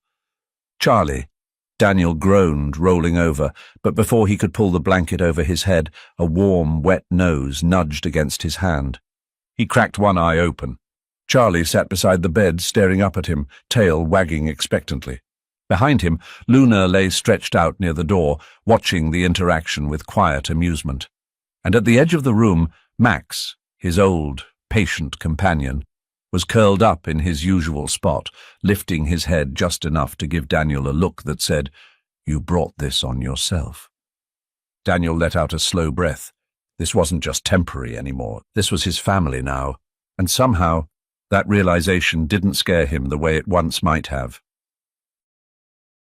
"Charlie," Daniel groaned, rolling over, but before he could pull the blanket over his head, a warm, wet nose nudged against his hand. He cracked one eye open. Charlie sat beside the bed, staring up at him, tail wagging expectantly. Behind him, Luna lay stretched out near the door, watching the interaction with quiet amusement. And at the edge of the room, Max, his old, patient companion, was curled up in his usual spot, lifting his head just enough to give Daniel a look that said, "You brought this on yourself." Daniel let out a slow breath. This wasn't just temporary anymore. This was his family now, and somehow that realization didn't scare him the way it once might have.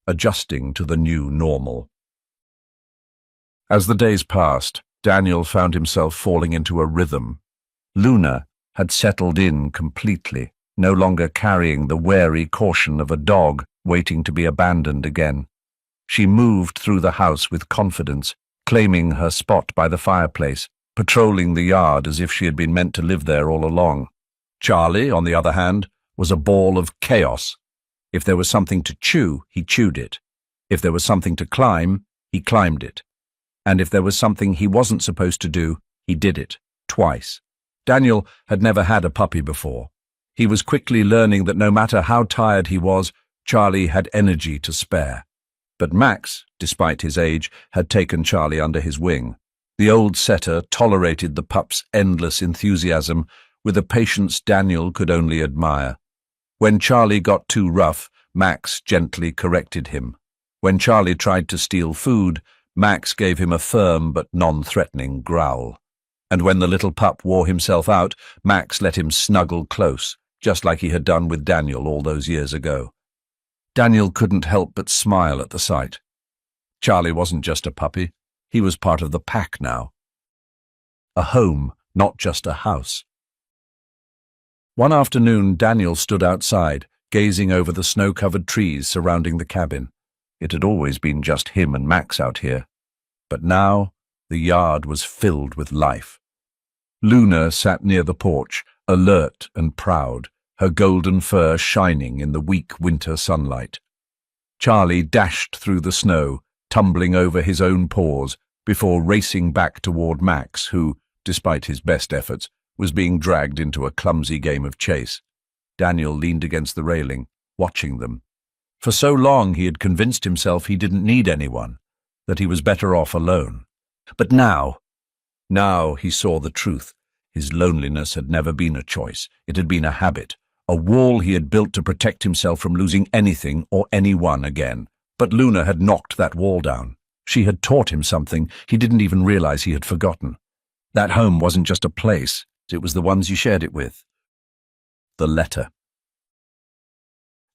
Adjusting to the new normal. As the days passed, Daniel found himself falling into a rhythm. Luna had settled in completely, no longer carrying the wary caution of a dog waiting to be abandoned again. She moved through the house with confidence, claiming her spot by the fireplace, patrolling the yard as if she had been meant to live there all along. Charlie, on the other hand, was a ball of chaos. If there was something to chew, he chewed it. If there was something to climb, he climbed it. And if there was something he wasn't supposed to do, he did it, twice. Daniel had never had a puppy before. He was quickly learning that no matter how tired he was, Charlie had energy to spare. But Max, despite his age, had taken Charlie under his wing. The old setter tolerated the pup's endless enthusiasm with a patience Daniel could only admire. When Charlie got too rough, Max gently corrected him. When Charlie tried to steal food, Max gave him a firm but non-threatening growl. And when the little pup wore himself out, Max let him snuggle close, just like he had done with Daniel all those years ago. Daniel couldn't help but smile at the sight. Charlie wasn't just a puppy. He was part of the pack now. A home, not just a house. One afternoon, Daniel stood outside, gazing over the snow-covered trees surrounding the cabin. It had always been just him and Max out here. But now, the yard was filled with life. Luna sat near the porch, alert and proud, her golden fur shining in the weak winter sunlight. Charlie dashed through the snow, tumbling over his own paws, before racing back toward Max, who, despite his best efforts, was being dragged into a clumsy game of chase. Daniel leaned against the railing, watching them. For so long he had convinced himself he didn't need anyone, that he was better off alone. But now he saw the truth. His loneliness had never been a choice. It had been a habit, a wall he had built to protect himself from losing anything or anyone again. But Luna had knocked that wall down. She had taught him something he didn't even realize he had forgotten. That home wasn't just a place, it was the ones you shared it with. The letter.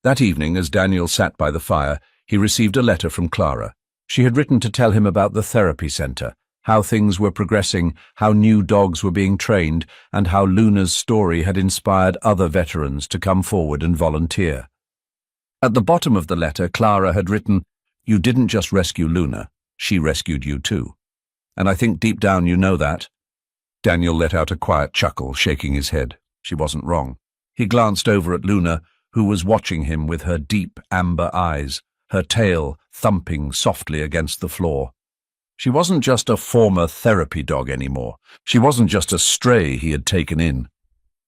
That evening, as Daniel sat by the fire, he received a letter from Clara. She had written to tell him about the therapy center, how things were progressing, how new dogs were being trained, and how Luna's story had inspired other veterans to come forward and volunteer. At the bottom of the letter, Clara had written, "You didn't just rescue Luna, she rescued you too. And I think deep down you know that." Daniel let out a quiet chuckle, shaking his head. She wasn't wrong. He glanced over at Luna, who was watching him with her deep amber eyes, her tail thumping softly against the floor. She wasn't just a former therapy dog anymore. She wasn't just a stray he had taken in.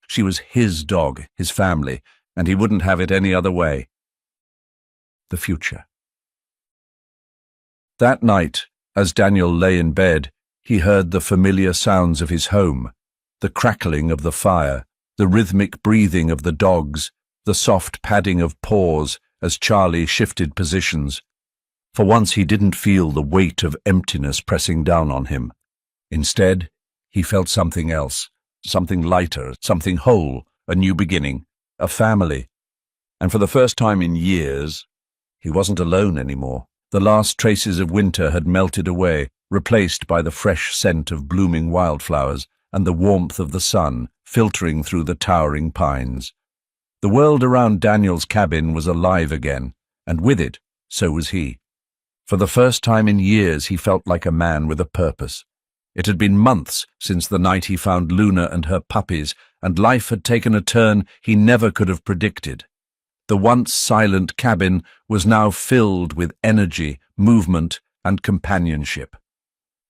She was his dog, his family, and he wouldn't have it any other way. The future. That night, as Daniel lay in bed, he heard the familiar sounds of his home, the crackling of the fire, the rhythmic breathing of the dogs, the soft padding of paws as Charlie shifted positions. For once he didn't feel the weight of emptiness pressing down on him. Instead, he felt something else, something lighter, something whole, a new beginning, a family. And for the first time in years, He wasn't alone anymore. The last traces of winter had melted away, replaced by the fresh scent of blooming wildflowers and the warmth of the sun filtering through the towering pines. The world around Daniel's cabin was alive again, and with it, so was he. For the first time in years, he felt like a man with a purpose. It had been months since the night he found Luna and her puppies, and life had taken a turn he never could have predicted. The once silent cabin was now filled with energy, movement, and companionship.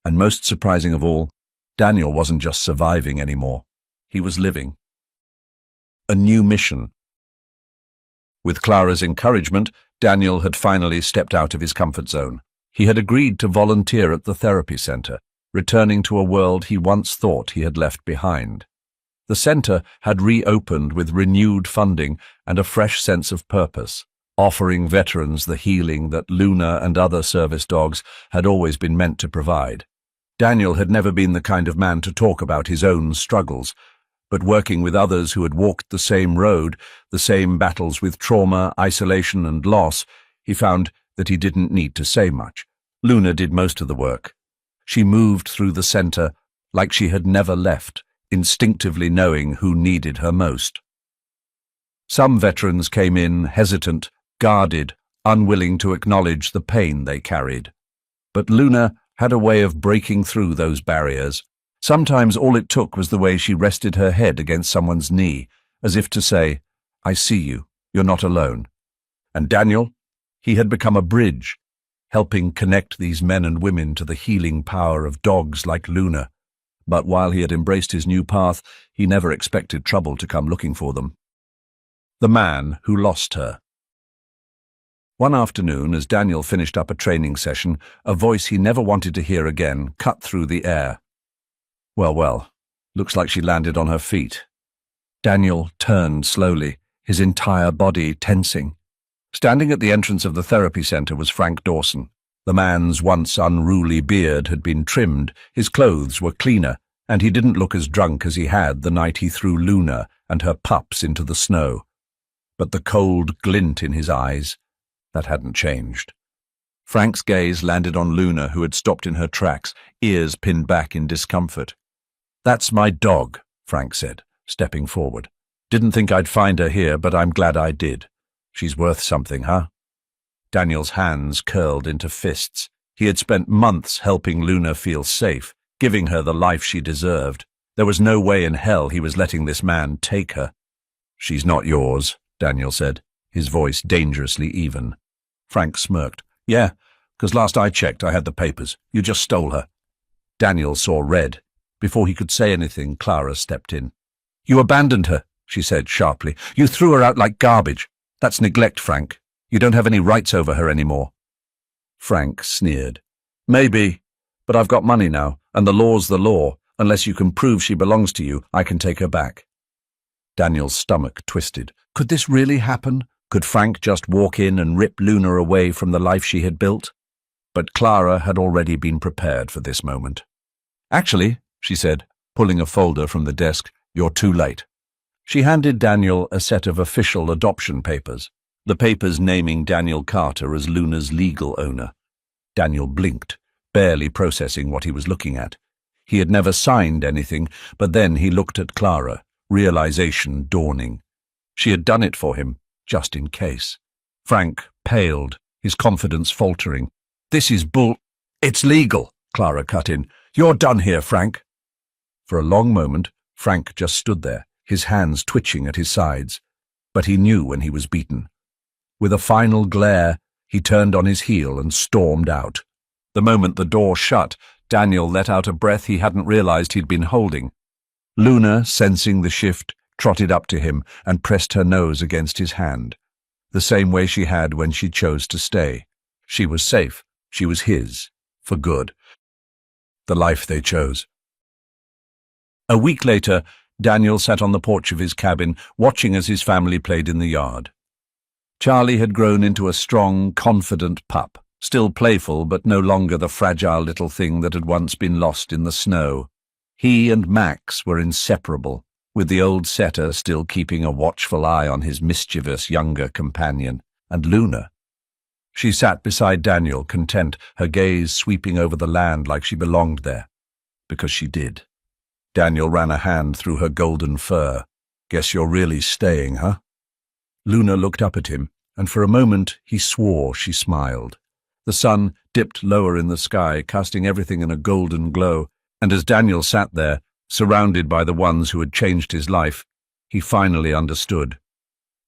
And most surprising of all, Daniel wasn't just surviving anymore. He was living. A new mission. With Clara's encouragement, Daniel had finally stepped out of his comfort zone. He had agreed to volunteer at the therapy center, returning to a world he once thought he had left behind. The center had reopened with renewed funding and a fresh sense of purpose, offering veterans the healing that Luna and other service dogs had always been meant to provide. Daniel had never been the kind of man to talk about his own struggles, but working with others who had walked the same road, the same battles with trauma, isolation, and loss, he found that he didn't need to say much. Luna did most of the work. She moved through the center like she had never left, instinctively knowing who needed her most. Some veterans came in hesitant, guarded, unwilling to acknowledge the pain they carried. But Luna had a way of breaking through those barriers. Sometimes all it took was the way she rested her head against someone's knee, as if to say, "I see you, you're not alone." And Daniel? He had become a bridge, helping connect these men and women to the healing power of dogs like Luna. But while he had embraced his new path, he never expected trouble to come looking for them. The man who lost her. One afternoon, as Daniel finished up a training session, a voice he never wanted to hear again cut through the air. Well, looks like she landed on her feet. Daniel turned slowly, his entire body tensing. Standing at the entrance of the therapy center was Frank Dawson. The man's once unruly beard had been trimmed, his clothes were cleaner, and he didn't look as drunk as he had the night he threw Luna and her pups into the snow. But the cold glint in his eyes, that hadn't changed. Frank's gaze landed on Luna, who had stopped in her tracks, ears pinned back in discomfort. "That's my dog," Frank said, stepping forward. "Didn't think I'd find her here, but I'm glad I did. She's worth something, huh?" Daniel's hands curled into fists. He had spent months helping Luna feel safe, giving her the life she deserved. There was no way in hell he was letting this man take her. "She's not yours," Daniel said, his voice dangerously even. Frank smirked. "Yeah, 'cause last I checked I had the papers. You just stole her." Daniel saw red. Before he could say anything, Clara stepped in. "You abandoned her," she said sharply. "You threw her out like garbage. That's neglect, Frank. You don't have any rights over her anymore." Frank sneered. "Maybe, but I've got money now, and the law's the law. Unless you can prove she belongs to you, I can take her back." Daniel's stomach twisted. Could this really happen? Could Frank just walk in and rip Luna away from the life she had built? But Clara had already been prepared for this moment. "Actually," she said, pulling a folder from the desk, "you're too late." She handed Daniel a set of official adoption papers, the papers naming Daniel Carter as Luna's legal owner. Daniel blinked, barely processing what he was looking at. He had never signed anything, but then he looked at Clara, realization dawning. She had done it for him, just in case. Frank paled, his confidence faltering. "This is It's legal," Clara cut in. "You're done here, Frank." For a long moment, Frank just stood there, his hands twitching at his sides. But he knew when he was beaten. With a final glare, he turned on his heel and stormed out. The moment the door shut, Daniel let out a breath he hadn't realized he'd been holding. Luna, sensing the shift, trotted up to him and pressed her nose against his hand, the same way she had when she chose to stay. She was safe. She was his, for good. The life they chose. A week later, Daniel sat on the porch of his cabin, watching as his family played in the yard. Charlie had grown into a strong, confident pup, still playful but no longer the fragile little thing that had once been lost in the snow. He and Max were inseparable, with the old setter still keeping a watchful eye on his mischievous younger companion, and Luna. She sat beside Daniel, content, her gaze sweeping over the land like she belonged there. Because she did. Daniel ran a hand through her golden fur. "Guess you're really staying, huh?" Luna looked up at him, and for a moment he swore she smiled. The sun dipped lower in the sky, casting everything in a golden glow, and as Daniel sat there, surrounded by the ones who had changed his life, he finally understood.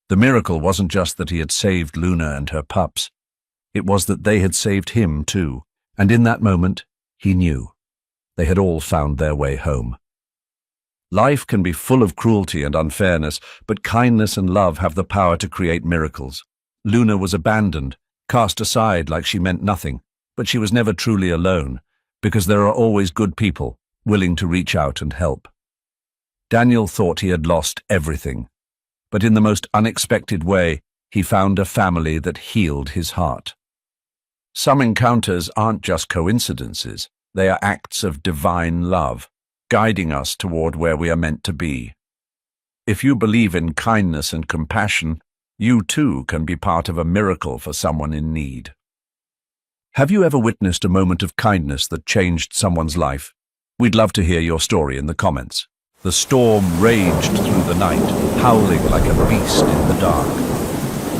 The miracle wasn't just that he had saved Luna and her pups. It was that they had saved him too, and in that moment, he knew. They had all found their way home. Life can be full of cruelty and unfairness, but kindness and love have the power to create miracles. Luna was abandoned, cast aside like she meant nothing, but she was never truly alone, because there are always good people willing to reach out and help. Daniel thought he had lost everything, but in the most unexpected way, he found a family that healed his heart. Some encounters aren't just coincidences, they are acts of divine love, guiding us toward where we are meant to be. If you believe in kindness and compassion, you too can be part of a miracle for someone in need. Have you ever witnessed a moment of kindness that changed someone's life? We'd love to hear your story in the comments. The storm raged through the night, howling like a beast in the dark.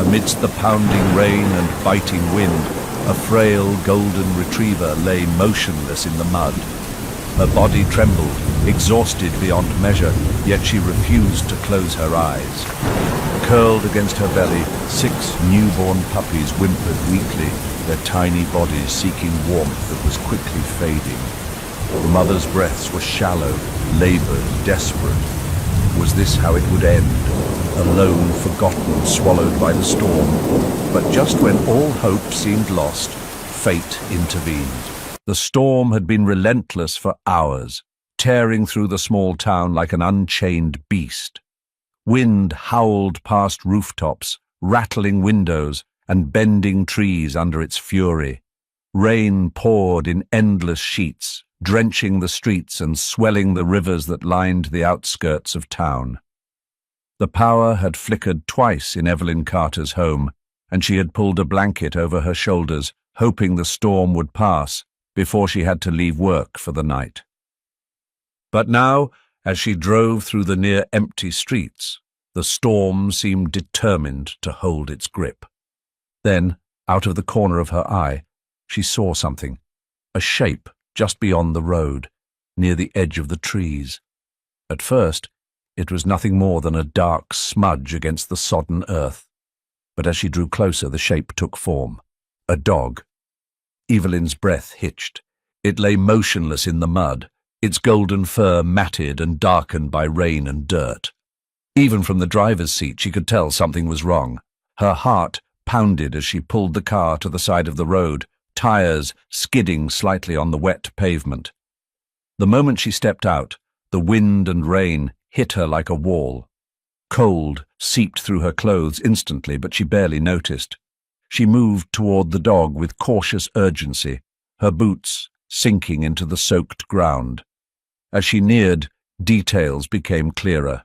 Amidst the pounding rain and biting wind, a frail golden retriever lay motionless in the mud. Her body trembled, exhausted beyond measure, yet she refused to close her eyes. Curled against her belly, 6 newborn puppies whimpered weakly, their tiny bodies seeking warmth that was quickly fading. The mother's breaths were shallow, labored, desperate. Was this how it would end? Alone, forgotten, swallowed by the storm. But just when all hope seemed lost, fate intervened. The storm had been relentless for hours, tearing through the small town like an unchained beast. Wind howled past rooftops, rattling windows and bending trees under its fury. Rain poured in endless sheets, drenching the streets and swelling the rivers that lined the outskirts of town. The power had flickered twice in Evelyn Carter's home, and she had pulled a blanket over her shoulders, hoping the storm would pass before she had to leave work for the night. But now, as she drove through the near-empty streets, the storm seemed determined to hold its grip. Then, out of the corner of her eye, she saw something, a shape just beyond the road, near the edge of the trees. At first, it was nothing more than a dark smudge against the sodden earth. But as she drew closer, the shape took form. A dog. Evelyn's breath hitched. It lay motionless in the mud, its golden fur matted and darkened by rain and dirt. Even from the driver's seat, she could tell something was wrong. Her heart pounded as she pulled the car to the side of the road, tires skidding slightly on the wet pavement. The moment she stepped out, the wind and rain hit her like a wall. Cold seeped through her clothes instantly, but she barely noticed. She moved toward the dog with cautious urgency, her boots sinking into the soaked ground. As she neared, details became clearer.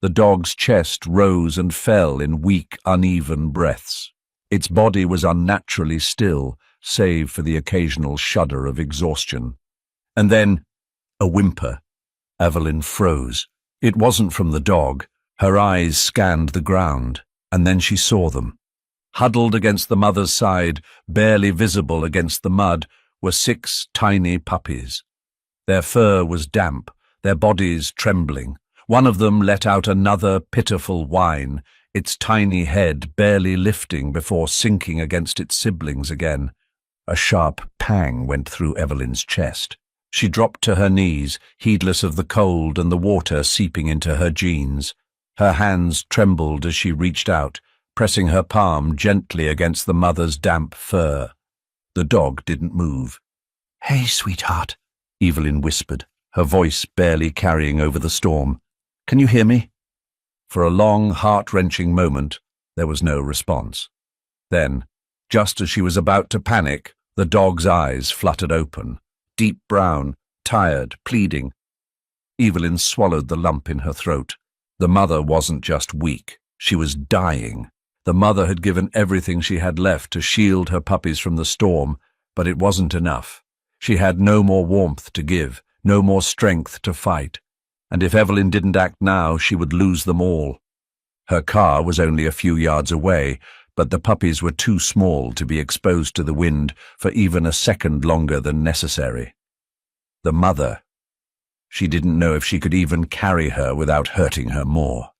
The dog's chest rose and fell in weak, uneven breaths. Its body was unnaturally still, save for the occasional shudder of exhaustion. And then, a whimper. Evelyn froze. It wasn't from the dog. Her eyes scanned the ground, and then she saw them. Huddled against the mother's side, barely visible against the mud, were 6 tiny puppies. Their fur was damp, their bodies trembling. One of them let out another pitiful whine, its tiny head barely lifting before sinking against its siblings again. A sharp pang went through Evelyn's chest. She dropped to her knees, heedless of the cold and the water seeping into her jeans. Her hands trembled as she reached out, pressing her palm gently against the mother's damp fur. The dog didn't move. "Hey, sweetheart," Evelyn whispered, her voice barely carrying over the storm. "Can you hear me?" For a long, heart-wrenching moment, there was no response. Then, just as she was about to panic, the dog's eyes fluttered open, deep brown, tired, pleading. Evelyn swallowed the lump in her throat. The mother wasn't just weak, she was dying. The mother had given everything she had left to shield her puppies from the storm, but it wasn't enough. She had no more warmth to give, no more strength to fight, and if Evelyn didn't act now, she would lose them all. Her car was only a few yards away, but the puppies were too small to be exposed to the wind for even a second longer than necessary. The mother. She didn't know if she could even carry her without hurting her more.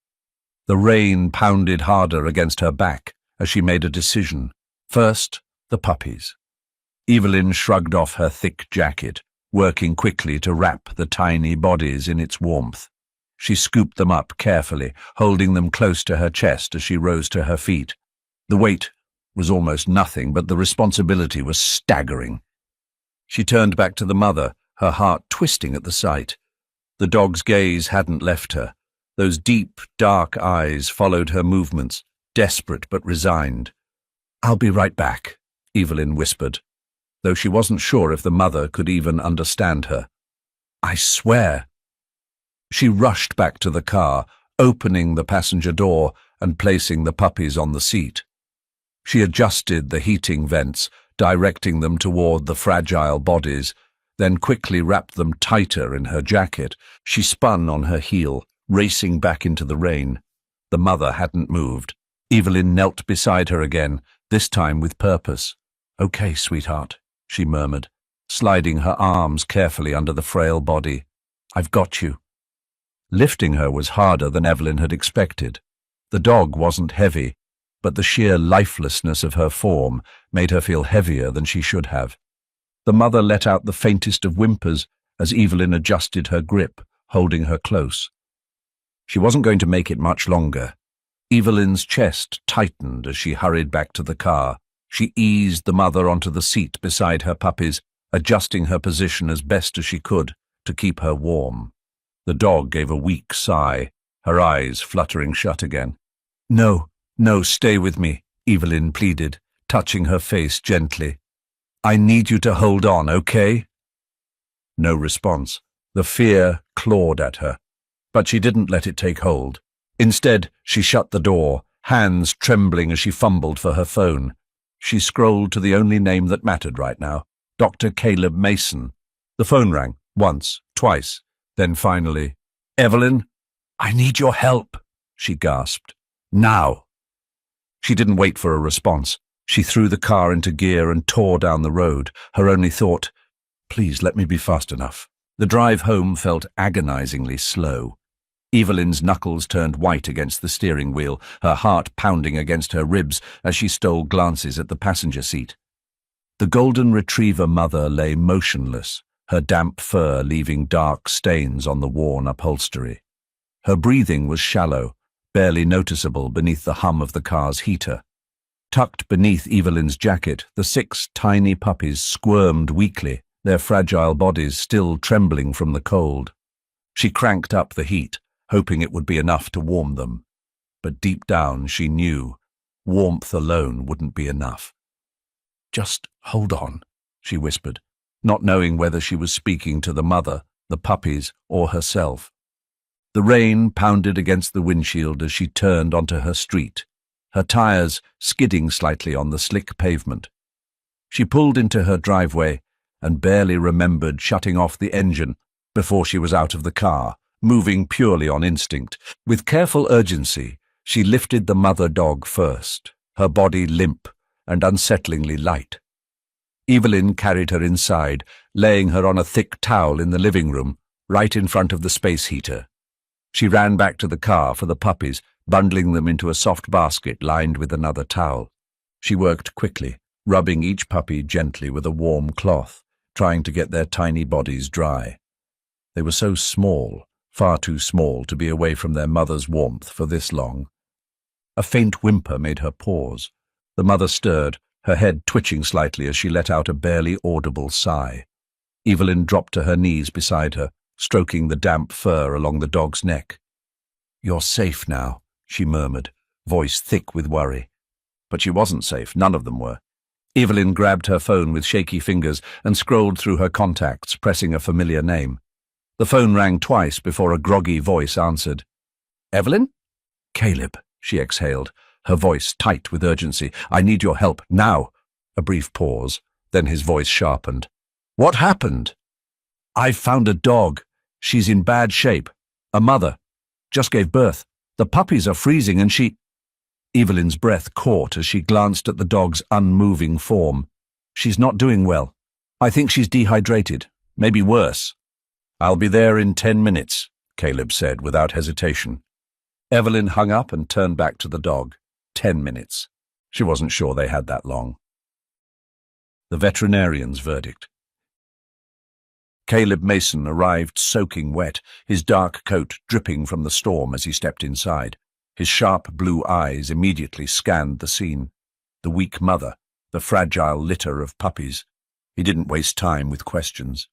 The rain pounded harder against her back as she made a decision. First, the puppies. Evelyn shrugged off her thick jacket, working quickly to wrap the tiny bodies in its warmth. She scooped them up carefully, holding them close to her chest as she rose to her feet. The weight was almost nothing, but the responsibility was staggering. She turned back to the mother, her heart twisting at the sight. The dog's gaze hadn't left her. Those deep, dark eyes followed her movements, desperate but resigned. "I'll be right back," Evelyn whispered, though she wasn't sure if the mother could even understand her. "I swear." She rushed back to the car, opening the passenger door and placing the puppies on the seat. She adjusted the heating vents, directing them toward the fragile bodies, then quickly wrapped them tighter in her jacket. She spun on her heel, racing back into the rain. The mother hadn't moved. Evelyn knelt beside her again, this time with purpose. "Okay, sweetheart," she murmured, sliding her arms carefully under the frail body. "I've got you." Lifting her was harder than Evelyn had expected. The dog wasn't heavy, but the sheer lifelessness of her form made her feel heavier than she should have. The mother let out the faintest of whimpers as Evelyn adjusted her grip, holding her close. She wasn't going to make it much longer. Evelyn's chest tightened as she hurried back to the car. She eased the mother onto the seat beside her puppies, adjusting her position as best as she could to keep her warm. The dog gave a weak sigh, her eyes fluttering shut again. "No, stay with me," Evelyn pleaded, touching her face gently. "I need you to hold on, okay?" No response. The fear clawed at her, but she didn't let it take hold. Instead, she shut the door, hands trembling as she fumbled for her phone. She scrolled to the only name that mattered right now, Dr. Caleb Mason. The phone rang, once, twice, then finally, "Evelyn, I need your help," she gasped. "Now." She didn't wait for a response. She threw the car into gear and tore down the road, her only thought, "Please let me be fast enough." The drive home felt agonizingly slow. Evelyn's knuckles turned white against the steering wheel, her heart pounding against her ribs as she stole glances at the passenger seat. The golden retriever mother lay motionless, her damp fur leaving dark stains on the worn upholstery. Her breathing was shallow, barely noticeable beneath the hum of the car's heater. Tucked beneath Evelyn's jacket, the 6 tiny puppies squirmed weakly, their fragile bodies still trembling from the cold. She cranked up the heat, hoping it would be enough to warm them. But deep down she knew warmth alone wouldn't be enough. "Just hold on," she whispered, not knowing whether she was speaking to the mother, the puppies, or herself. The rain pounded against the windshield as she turned onto her street, her tires skidding slightly on the slick pavement. She pulled into her driveway and barely remembered shutting off the engine before she was out of the car, moving purely on instinct. With careful urgency, she lifted the mother dog first, her body limp and unsettlingly light. Evelyn carried her inside, laying her on a thick towel in the living room, right in front of the space heater. She ran back to the car for the puppies, bundling them into a soft basket lined with another towel. She worked quickly, rubbing each puppy gently with a warm cloth, trying to get their tiny bodies dry. They were so small, far too small to be away from their mother's warmth for this long. A faint whimper made her pause. The mother stirred, her head twitching slightly as she let out a barely audible sigh. Evelyn dropped to her knees beside her, stroking the damp fur along the dog's neck. "You're safe now," she murmured, voice thick with worry. But she wasn't safe, none of them were. Evelyn grabbed her phone with shaky fingers and scrolled through her contacts, pressing a familiar name. The phone rang twice before a groggy voice answered. "Evelyn?" "Caleb," she exhaled, her voice tight with urgency. "I need your help, now." A brief pause, then his voice sharpened. "What happened?" "I've found a dog. She's in bad shape. A mother. Just gave birth. The puppies are freezing and she—" Evelyn's breath caught as she glanced at the dog's unmoving form. "She's not doing well. I think she's dehydrated. Maybe worse." "I'll be there in 10 minutes, Caleb said without hesitation. Evelyn hung up and turned back to the dog. 10 minutes. She wasn't sure they had that long. The veterinarian's verdict. Caleb Mason arrived soaking wet, his dark coat dripping from the storm as he stepped inside. His sharp blue eyes immediately scanned the scene. The weak mother, the fragile litter of puppies. He didn't waste time with questions.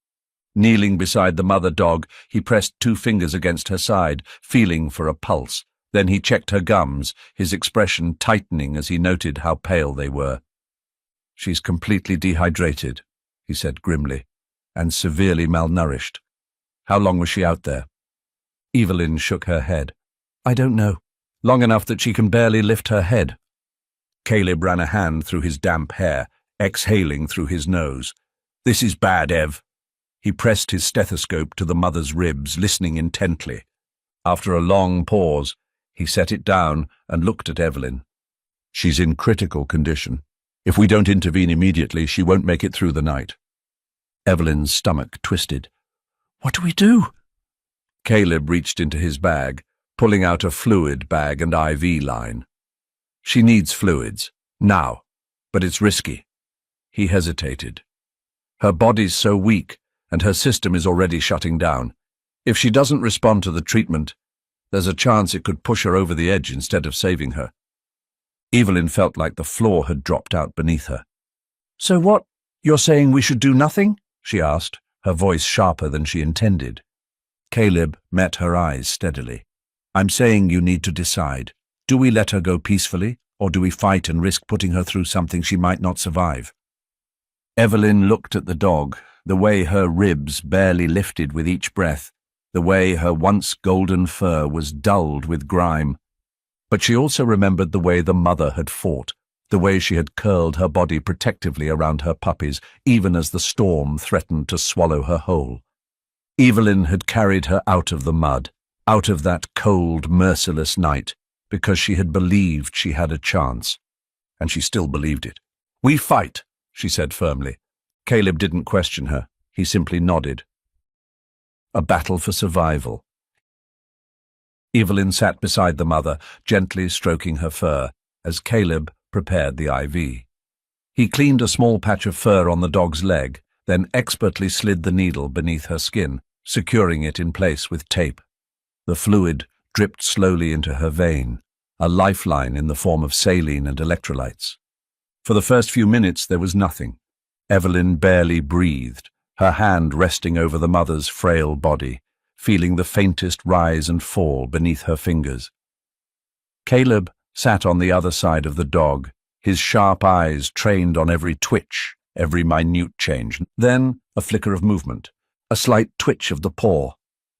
Kneeling beside the mother dog, he pressed 2 fingers against her side, feeling for a pulse. Then he checked her gums, his expression tightening as he noted how pale they were. "She's completely dehydrated," he said grimly, "and severely malnourished. How long was she out there?" Evelyn shook her head. "I don't know. Long enough that she can barely lift her head." Caleb ran a hand through his damp hair, exhaling through his nose. "This is bad, Ev." He pressed his stethoscope to the mother's ribs, listening intently. After a long pause, he set it down and looked at Evelyn. "She's in critical condition. If we don't intervene immediately, she won't make it through the night." Evelyn's stomach twisted. "What do we do?" Caleb reached into his bag, pulling out a fluid bag and IV line. "She needs fluids, now, but it's risky." He hesitated. "Her body's so weak, and her system is already shutting down. If she doesn't respond to the treatment, there's a chance it could push her over the edge instead of saving her." Evelyn felt like the floor had dropped out beneath her. "So what, you're saying we should do nothing?" she asked, her voice sharper than she intended. Caleb met her eyes steadily. "I'm saying you need to decide. Do we let her go peacefully, or do we fight and risk putting her through something she might not survive?" Evelyn looked at the dog, the way her ribs barely lifted with each breath, the way her once golden fur was dulled with grime. But she also remembered the way the mother had fought, the way she had curled her body protectively around her puppies, even as the storm threatened to swallow her whole. Evelyn had carried her out of the mud, out of that cold, merciless night, because she had believed she had a chance. And she still believed it. "We fight," she said firmly. Caleb didn't question her. He simply nodded. A battle for survival. Evelyn sat beside the mother, gently stroking her fur, as Caleb prepared the IV. He cleaned a small patch of fur on the dog's leg, then expertly slid the needle beneath her skin, securing it in place with tape. The fluid dripped slowly into her vein, a lifeline in the form of saline and electrolytes. For the first few minutes there was nothing. Evelyn barely breathed, her hand resting over the mother's frail body, feeling the faintest rise and fall beneath her fingers. Caleb sat on the other side of the dog, his sharp eyes trained on every twitch, every minute change. Then a flicker of movement, a slight twitch of the paw,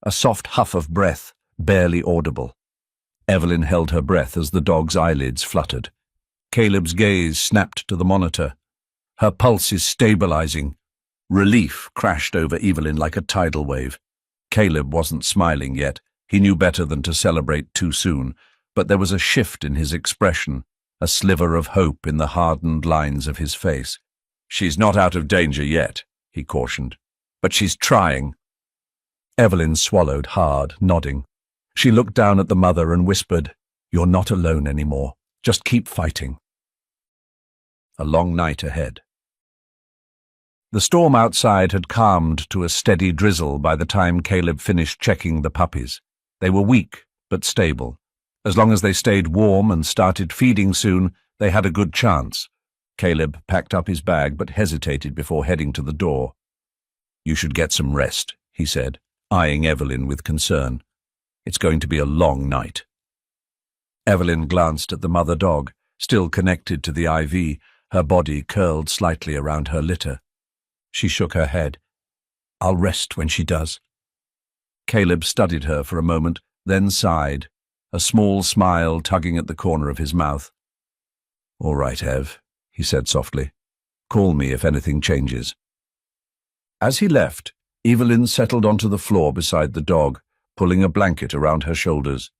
a soft huff of breath, barely audible. Evelyn held her breath as the dog's eyelids fluttered. Caleb's gaze snapped to the monitor. "Her pulse is stabilizing." Relief crashed over Evelyn like a tidal wave. Caleb wasn't smiling yet. He knew better than to celebrate too soon, but there was a shift in his expression, a sliver of hope in the hardened lines of his face. "She's not out of danger yet," he cautioned, "but she's trying." Evelyn swallowed hard, nodding. She looked down at the mother and whispered, "You're not alone anymore. Just keep fighting." A long night ahead. The storm outside had calmed to a steady drizzle by the time Caleb finished checking the puppies. They were weak, but stable. As long as they stayed warm and started feeding soon, they had a good chance. Caleb packed up his bag but hesitated before heading to the door. "You should get some rest," he said, eyeing Evelyn with concern. "It's going to be a long night." Evelyn glanced at the mother dog, still connected to the IV, her body curled slightly around her litter. She shook her head. "I'll rest when she does." Caleb studied her for a moment, then sighed, a small smile tugging at the corner of his mouth. "All right, Ev," he said softly. "Call me if anything changes." As he left, Evelyn settled onto the floor beside the dog, pulling a blanket around her shoulders.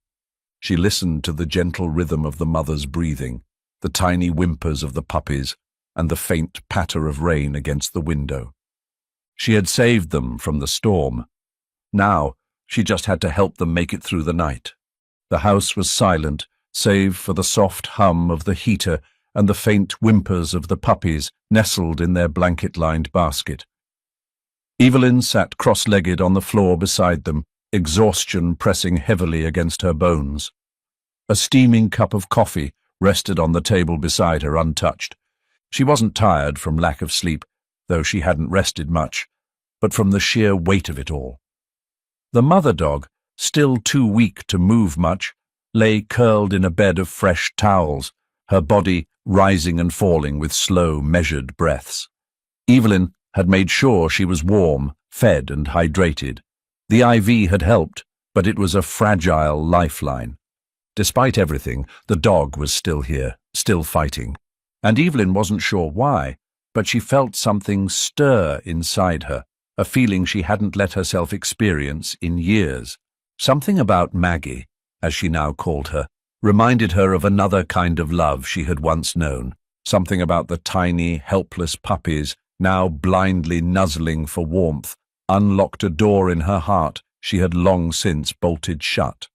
She listened to the gentle rhythm of the mother's breathing, the tiny whimpers of the puppies, and the faint patter of rain against the window. She had saved them from the storm. Now, she just had to help them make it through the night. The house was silent, save for the soft hum of the heater and the faint whimpers of the puppies nestled in their blanket-lined basket. Evelyn sat cross-legged on the floor beside them, exhaustion pressing heavily against her bones. A steaming cup of coffee rested on the table beside her untouched. She wasn't tired from lack of sleep, though she hadn't rested much, but from the sheer weight of it all. The mother dog, still too weak to move much, lay curled in a bed of fresh towels, her body rising and falling with slow, measured breaths. Evelyn had made sure she was warm, fed and hydrated. The IV had helped, but it was a fragile lifeline. Despite everything, the dog was still here, still fighting. And Evelyn wasn't sure why, but she felt something stir inside her, a feeling she hadn't let herself experience in years. Something about Maggie, as she now called her, reminded her of another kind of love she had once known. Something about the tiny, helpless puppies, now blindly nuzzling for warmth, unlocked a door in her heart she had long since bolted shut.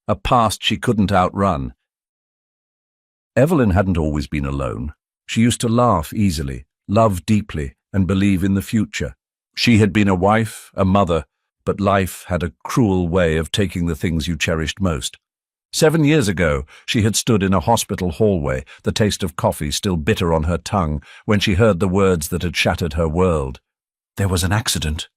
A past she couldn't outrun. Evelyn hadn't always been alone. She used to laugh easily, love deeply, and believe in the future. She had been a wife, a mother, but life had a cruel way of taking the things you cherished most. 7 years ago, she had stood in a hospital hallway, the taste of coffee still bitter on her tongue, when she heard the words that had shattered her world. There was an accident.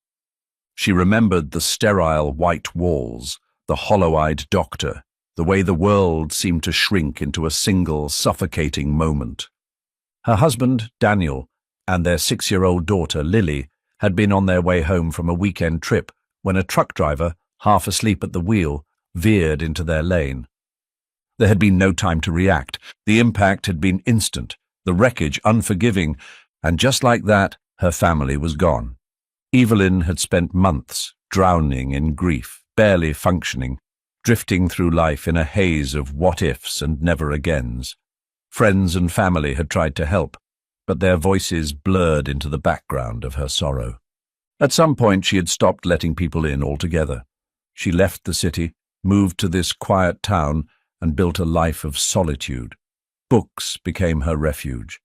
She remembered the sterile white walls, the hollow-eyed doctor, the way the world seemed to shrink into a single, suffocating moment. Her husband, Daniel, and their 6-year-old daughter, Lily, had been on their way home from a weekend trip when a truck driver, half asleep at the wheel, veered into their lane. There had been no time to react. The impact had been instant, the wreckage unforgiving, and just like that, her family was gone. Evelyn had spent months drowning in grief, barely functioning, drifting through life in a haze of what-ifs and never-agains. Friends and family had tried to help, but their voices blurred into the background of her sorrow. At some point she had stopped letting people in altogether. She left the city, moved to this quiet town, and built a life of solitude. Books became her refuge.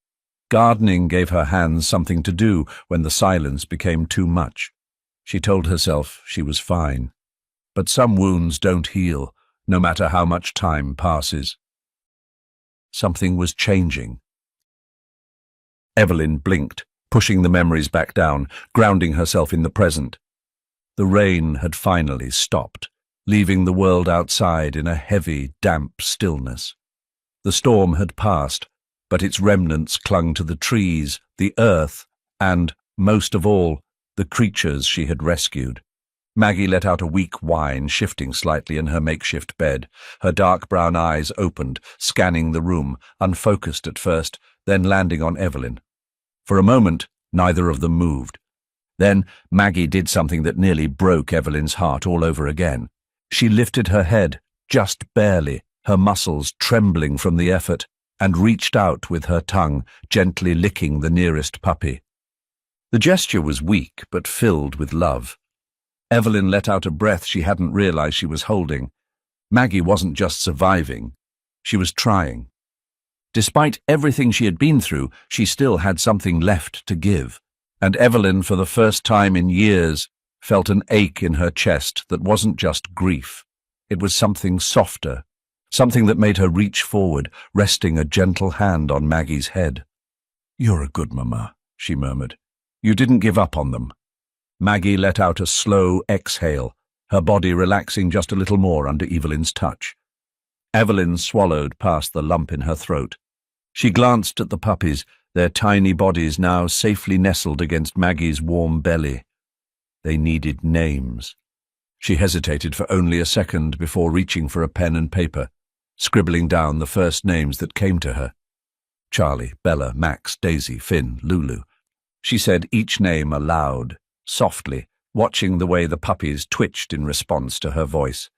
Gardening gave her hands something to do when the silence became too much. She told herself she was fine. But some wounds don't heal, no matter how much time passes. Something was changing. Evelyn blinked, pushing the memories back down, grounding herself in the present. The rain had finally stopped, leaving the world outside in a heavy, damp stillness. The storm had passed, but its remnants clung to the trees, the earth, and, most of all, the creatures she had rescued. Maggie let out a weak whine, shifting slightly in her makeshift bed. Her dark brown eyes opened, scanning the room, unfocused at first, then landing on Evelyn. For a moment, neither of them moved. Then Maggie did something that nearly broke Evelyn's heart all over again. She lifted her head, just barely, her muscles trembling from the effort, and reached out with her tongue, gently licking the nearest puppy. The gesture was weak, but filled with love. Evelyn let out a breath she hadn't realized she was holding. Maggie wasn't just surviving, she was trying. Despite everything she had been through, she still had something left to give. And Evelyn, for the first time in years, felt an ache in her chest that wasn't just grief. It was something softer, something that made her reach forward, resting a gentle hand on Maggie's head. "You're a good mama," she murmured. "You didn't give up on them." Maggie let out a slow exhale, her body relaxing just a little more under Evelyn's touch. Evelyn swallowed past the lump in her throat. She glanced at the puppies, their tiny bodies now safely nestled against Maggie's warm belly. They needed names. She hesitated for only a second before reaching for a pen and paper. scribbling down the first names that came to her. Charlie, Bella, Max, Daisy, Finn, Lulu. She said each name aloud, softly, watching the way the puppies twitched in response to her voice.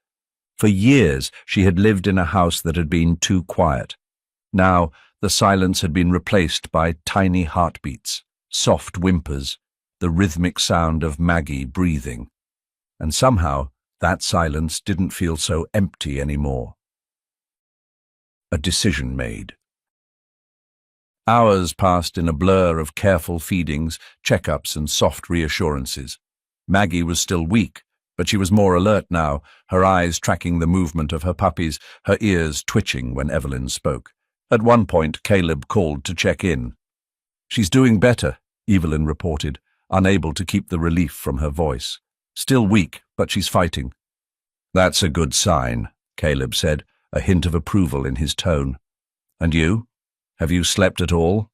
For years, she had lived in a house that had been too quiet. Now, the silence had been replaced by tiny heartbeats, soft whimpers, the rhythmic sound of Maggie breathing. And somehow, that silence didn't feel so empty anymore. A decision made. Hours passed in a blur of careful feedings, checkups, and soft reassurances. Maggie was still weak, but she was more alert now, her eyes tracking the movement of her puppies, her ears twitching when Evelyn spoke. At one point, Caleb called to check in. "She's doing better," Evelyn reported, unable to keep the relief from her voice. "Still weak, but she's fighting." "That's a good sign," Caleb said, a hint of approval in his tone. "And you? Have you slept at all?"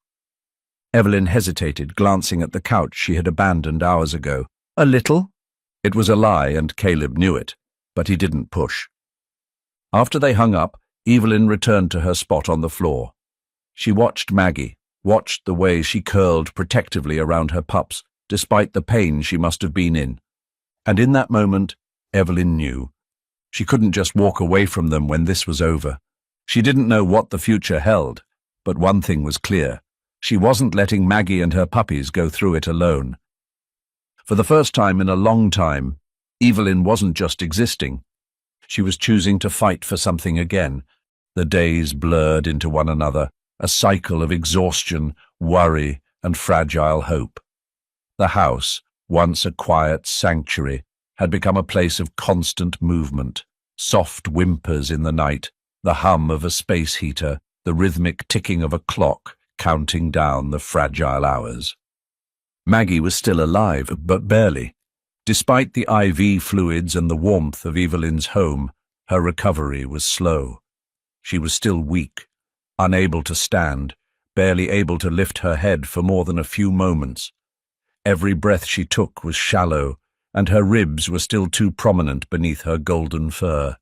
Evelyn hesitated, glancing at the couch she had abandoned hours ago. "A little." It was a lie, and Caleb knew it, but he didn't push. After they hung up, Evelyn returned to her spot on the floor. She watched Maggie, watched the way she curled protectively around her pups, despite the pain she must have been in. And in that moment, Evelyn knew. She couldn't just walk away from them when this was over. She didn't know what the future held, but one thing was clear. She wasn't letting Maggie and her puppies go through it alone. For the first time in a long time, Evelyn wasn't just existing. She was choosing to fight for something again. The days blurred into one another, a cycle of exhaustion, worry, and fragile hope. The house, once a quiet sanctuary, had become a place of constant movement. Soft whimpers in the night, the hum of a space heater, the rhythmic ticking of a clock counting down the fragile hours. Maggie was still alive, but barely. Despite the IV fluids and the warmth of Evelyn's home, her recovery was slow. She was still weak, unable to stand, barely able to lift her head for more than a few moments. Every breath she took was shallow, and her ribs were still too prominent beneath her golden fur.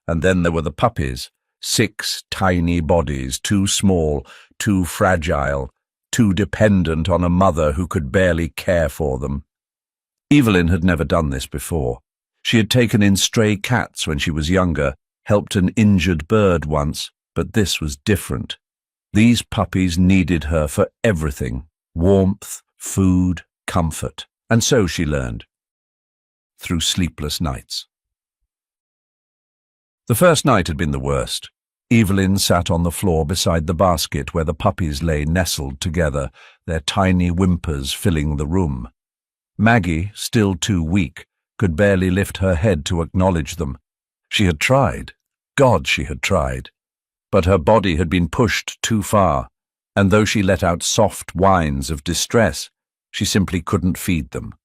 And then there were the puppies, 6 tiny bodies, too small, too fragile, too dependent on a mother who could barely care for them. Evelyn had never done this before. She had taken in stray cats when she was younger, helped an injured bird once, but this was different. These puppies needed her for everything: warmth, food, comfort. And so she learned, through sleepless nights. The first night had been the worst. Evelyn sat on the floor beside the basket where the puppies lay nestled together, their tiny whimpers filling the room. Maggie, still too weak, could barely lift her head to acknowledge them. She had tried. God, she had tried. But her body had been pushed too far, and though she let out soft whines of distress, she simply couldn't feed them.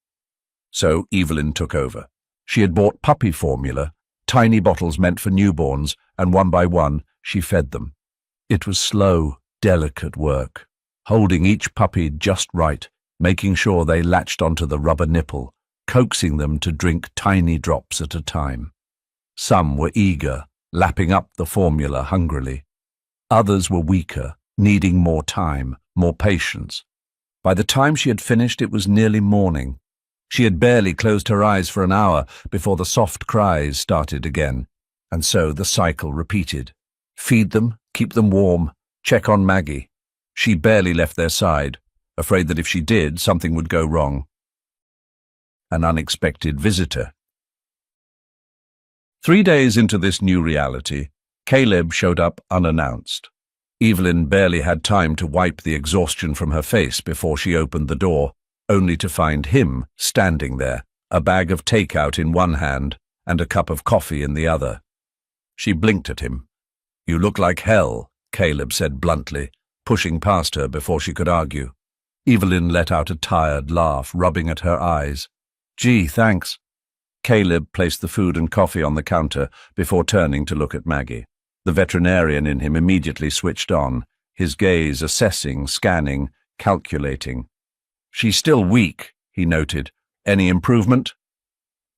So Evelyn took over. She had bought puppy formula, tiny bottles meant for newborns, and one by one she fed them. It was slow, delicate work, holding each puppy just right, making sure they latched onto the rubber nipple, coaxing them to drink tiny drops at a time. Some were eager, lapping up the formula hungrily. Others were weaker, needing more time, more patience. By the time she had finished, it was nearly morning. She had barely closed her eyes for an hour before the soft cries started again, and so the cycle repeated. Feed them, keep them warm, check on Maggie. She barely left their side, afraid that if she did, something would go wrong. An unexpected visitor. 3 days into this new reality, Caleb showed up unannounced. Evelyn barely had time to wipe the exhaustion from her face before she opened the door, only to find him standing there, a bag of takeout in one hand and a cup of coffee in the other. She blinked at him. "You look like hell," Caleb said bluntly, pushing past her before she could argue. Evelyn let out a tired laugh, rubbing at her eyes. "Gee, thanks." Caleb placed the food and coffee on the counter before turning to look at Maggie. The veterinarian in him immediately switched on, his gaze assessing, scanning, calculating. "She's still weak," he noted. "Any improvement?"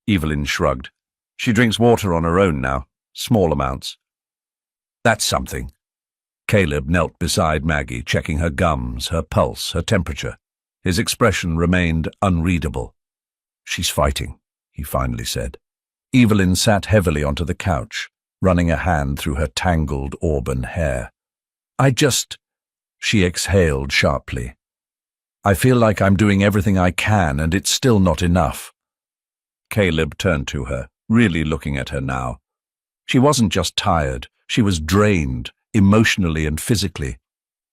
Evelyn shrugged. "She drinks water on her own now, small amounts." That's something. Caleb knelt beside Maggie, checking her gums, her pulse, her temperature. His expression remained unreadable. She's fighting, he finally said. Evelyn sat heavily onto the couch, running a hand through her tangled auburn hair. She exhaled sharply. I feel like I'm doing everything I can, and it's still not enough. Caleb turned to her, really looking at her now. She wasn't just tired, she was drained, emotionally and physically.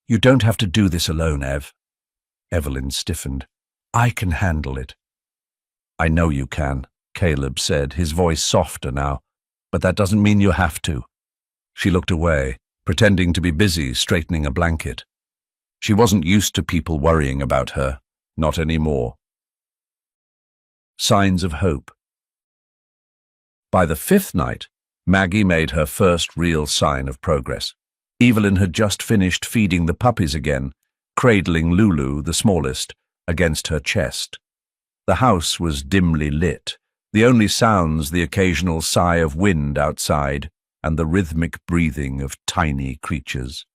You don't have to do this alone, Ev. Evelyn stiffened. I can handle it. I know you can, Caleb said, his voice softer now, but that doesn't mean you have to. She looked away, pretending to be busy straightening a blanket. She wasn't used to people worrying about her, not anymore. Signs of hope. By the fifth night, Maggie made her first real sign of progress. Evelyn had just finished feeding the puppies again, cradling Lulu, the smallest, against her chest. The house was dimly lit, the only sounds the occasional sigh of wind outside and the rhythmic breathing of tiny creatures.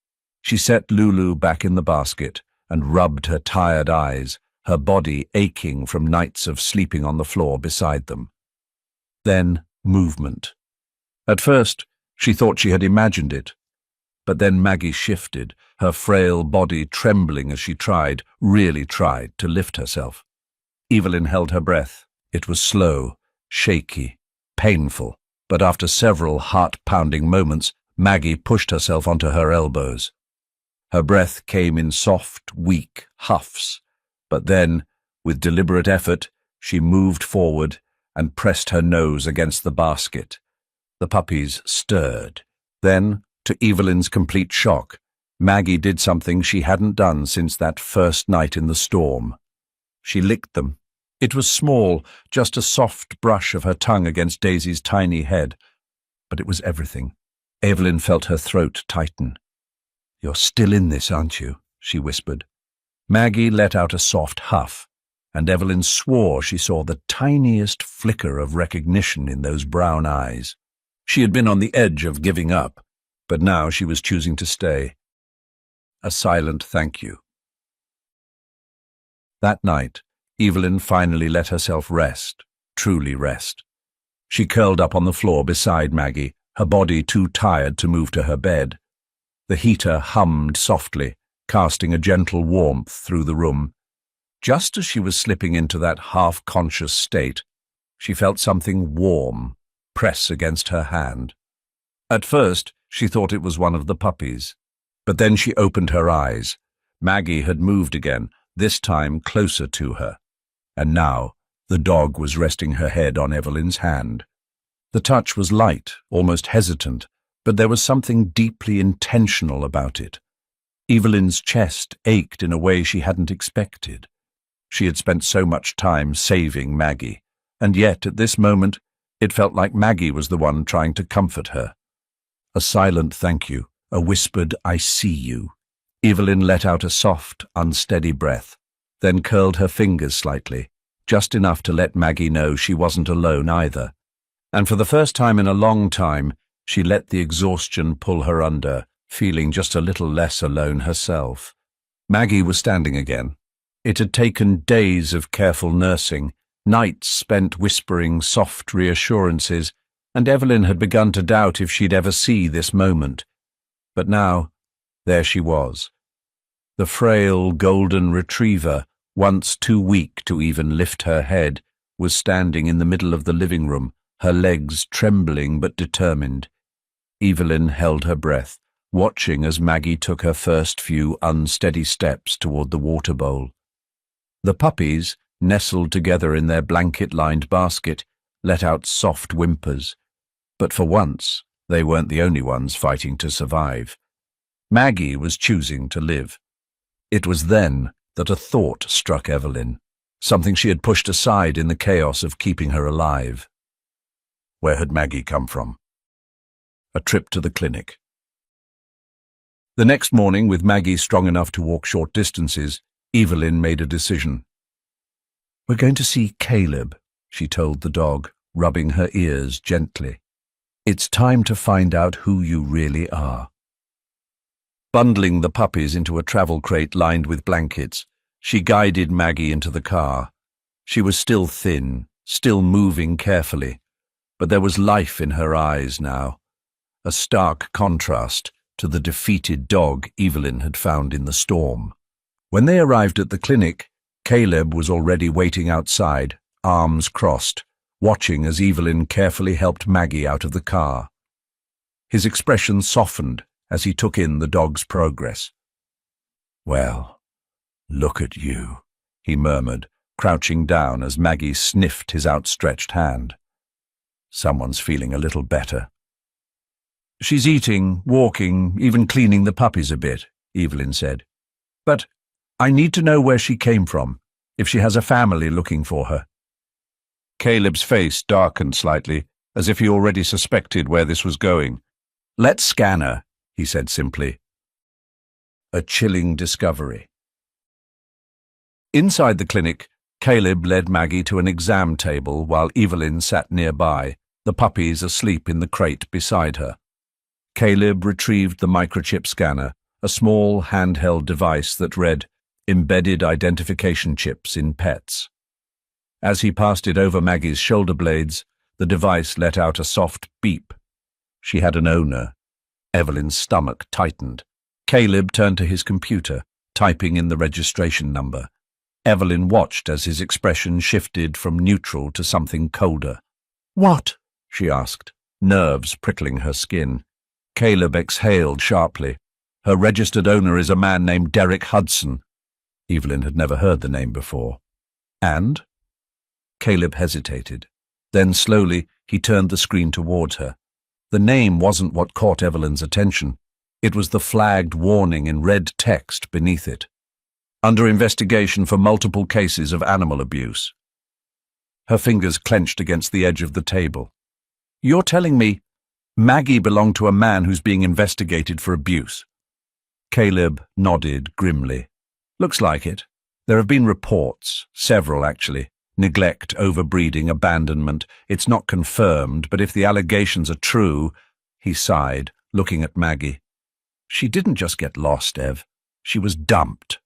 She set Lulu back in the basket and rubbed her tired eyes, her body aching from nights of sleeping on the floor beside them. Then movement. At first, she thought she had imagined it, but then Maggie shifted, her frail body trembling as she really tried to lift herself. Evelyn held her breath. It was slow, shaky, painful, but after several heart-pounding moments, Maggie pushed herself onto her elbows. Her breath came in soft, weak huffs, but then, with deliberate effort, she moved forward and pressed her nose against the basket. The puppies stirred. Then, to Evelyn's complete shock, Maggie did something she hadn't done since that first night in the storm. She licked them. It was small, just a soft brush of her tongue against Daisy's tiny head. But it was everything. Evelyn felt her throat tighten. "You're still in this, aren't you?" she whispered. Maggie let out a soft huff, and Evelyn swore she saw the tiniest flicker of recognition in those brown eyes. She had been on the edge of giving up, but now she was choosing to stay. A silent thank you. That night, Evelyn finally let herself rest, truly rest. She curled up on the floor beside Maggie, her body too tired to move to her bed. The heater hummed softly, casting a gentle warmth through the room. Just as she was slipping into that half-conscious state, she felt something warm press against her hand. At first, she thought it was one of the puppies, but then she opened her eyes. Maggie had moved again, this time closer to her, and now the dog was resting her head on Evelyn's hand. The touch was light, almost hesitant, but there was something deeply intentional about it. Evelyn's chest ached in a way she hadn't expected. She had spent so much time saving Maggie, and yet at this moment it felt like Maggie was the one trying to comfort her. A silent thank you, a whispered "I see you." Evelyn let out a soft, unsteady breath, then curled her fingers slightly, just enough to let Maggie know she wasn't alone either. And for the first time in a long time, she let the exhaustion pull her under, feeling just a little less alone herself. Maggie was standing again. It had taken days of careful nursing, nights spent whispering soft reassurances, and Evelyn had begun to doubt if she'd ever see this moment. But now, there she was. The frail golden retriever, once too weak to even lift her head, was standing in the middle of the living room, her legs trembling but determined. Evelyn held her breath, watching as Maggie took her first few unsteady steps toward the water bowl. The puppies, nestled together in their blanket-lined basket, let out soft whimpers. But for once, they weren't the only ones fighting to survive. Maggie was choosing to live. It was then that a thought struck Evelyn, something she had pushed aside in the chaos of keeping her alive. Where had Maggie come from? A trip to the clinic. The next morning, with Maggie strong enough to walk short distances, Evelyn made a decision. "We're going to see Caleb," she told the dog, rubbing her ears gently. It's time to find out who you really are. Bundling the puppies into a travel crate lined with blankets, she guided Maggie into the car. She was still thin, still moving carefully, but there was life in her eyes now, a stark contrast to the defeated dog Evelyn had found in the storm. When they arrived at the clinic, Caleb was already waiting outside, arms crossed, watching as Evelyn carefully helped Maggie out of the car. His expression softened as he took in the dog's progress. "Well, look at you," he murmured, crouching down as Maggie sniffed his outstretched hand. "Someone's feeling a little better." "She's eating, walking, even cleaning the puppies a bit," Evelyn said. "But I need to know where she came from, if she has a family looking for her." Caleb's face darkened slightly, as if he already suspected where this was going. "Let's scan her," he said simply. A chilling discovery. Inside the clinic, Caleb led Maggie to an exam table while Evelyn sat nearby, the puppies asleep in the crate beside her. Caleb retrieved the microchip scanner, a small handheld device that read, "Embedded identification chips in pets." As he passed it over Maggie's shoulder blades, the device let out a soft beep. She had an owner. Evelyn's stomach tightened. Caleb turned to his computer, typing in the registration number. Evelyn watched as his expression shifted from neutral to something colder. "What?" she asked, nerves prickling her skin. Caleb exhaled sharply. "Her registered owner is a man named Derek Hudson." Evelyn had never heard the name before. "And?" Caleb hesitated. Then slowly he turned the screen towards her. The name wasn't what caught Evelyn's attention. It was the flagged warning in red text beneath it. "Under investigation for multiple cases of animal abuse." Her fingers clenched against the edge of the table. "You're telling me Maggie belonged to a man who's being investigated for abuse?" Caleb nodded grimly. "Looks like it. There have been reports, several actually. Neglect, overbreeding, abandonment. It's not confirmed, but if the allegations are true," he sighed, looking at Maggie. "She didn't just get lost, Ev. She was dumped."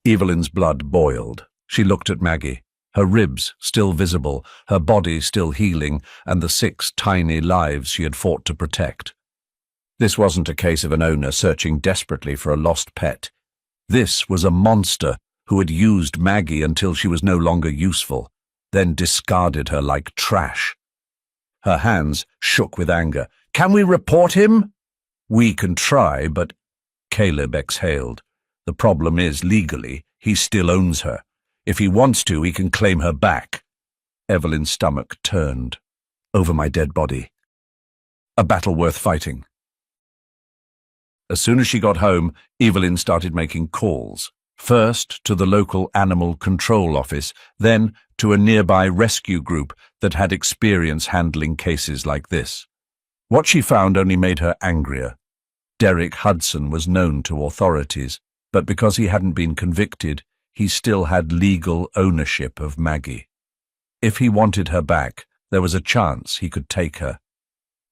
Evelyn's blood boiled. She looked at Maggie, her ribs still visible, her body still healing, and the 6 tiny lives she had fought to protect. This wasn't a case of an owner searching desperately for a lost pet. This was a monster who had used Maggie until she was no longer useful, then discarded her like trash. Her hands shook with anger. "Can we report him?" "We can try, but—" Caleb exhaled. "The problem is, legally, he still owns her. If he wants to, he can claim her back." Evelyn's stomach turned. "Over my dead body. A battle worth fighting." As soon as she got home, Evelyn started making calls. First to the local animal control office, then to a nearby rescue group that had experience handling cases like this. What she found only made her angrier. Derek Hudson was known to authorities, but because he hadn't been convicted, he still had legal ownership of Maggie. If he wanted her back, there was a chance he could take her.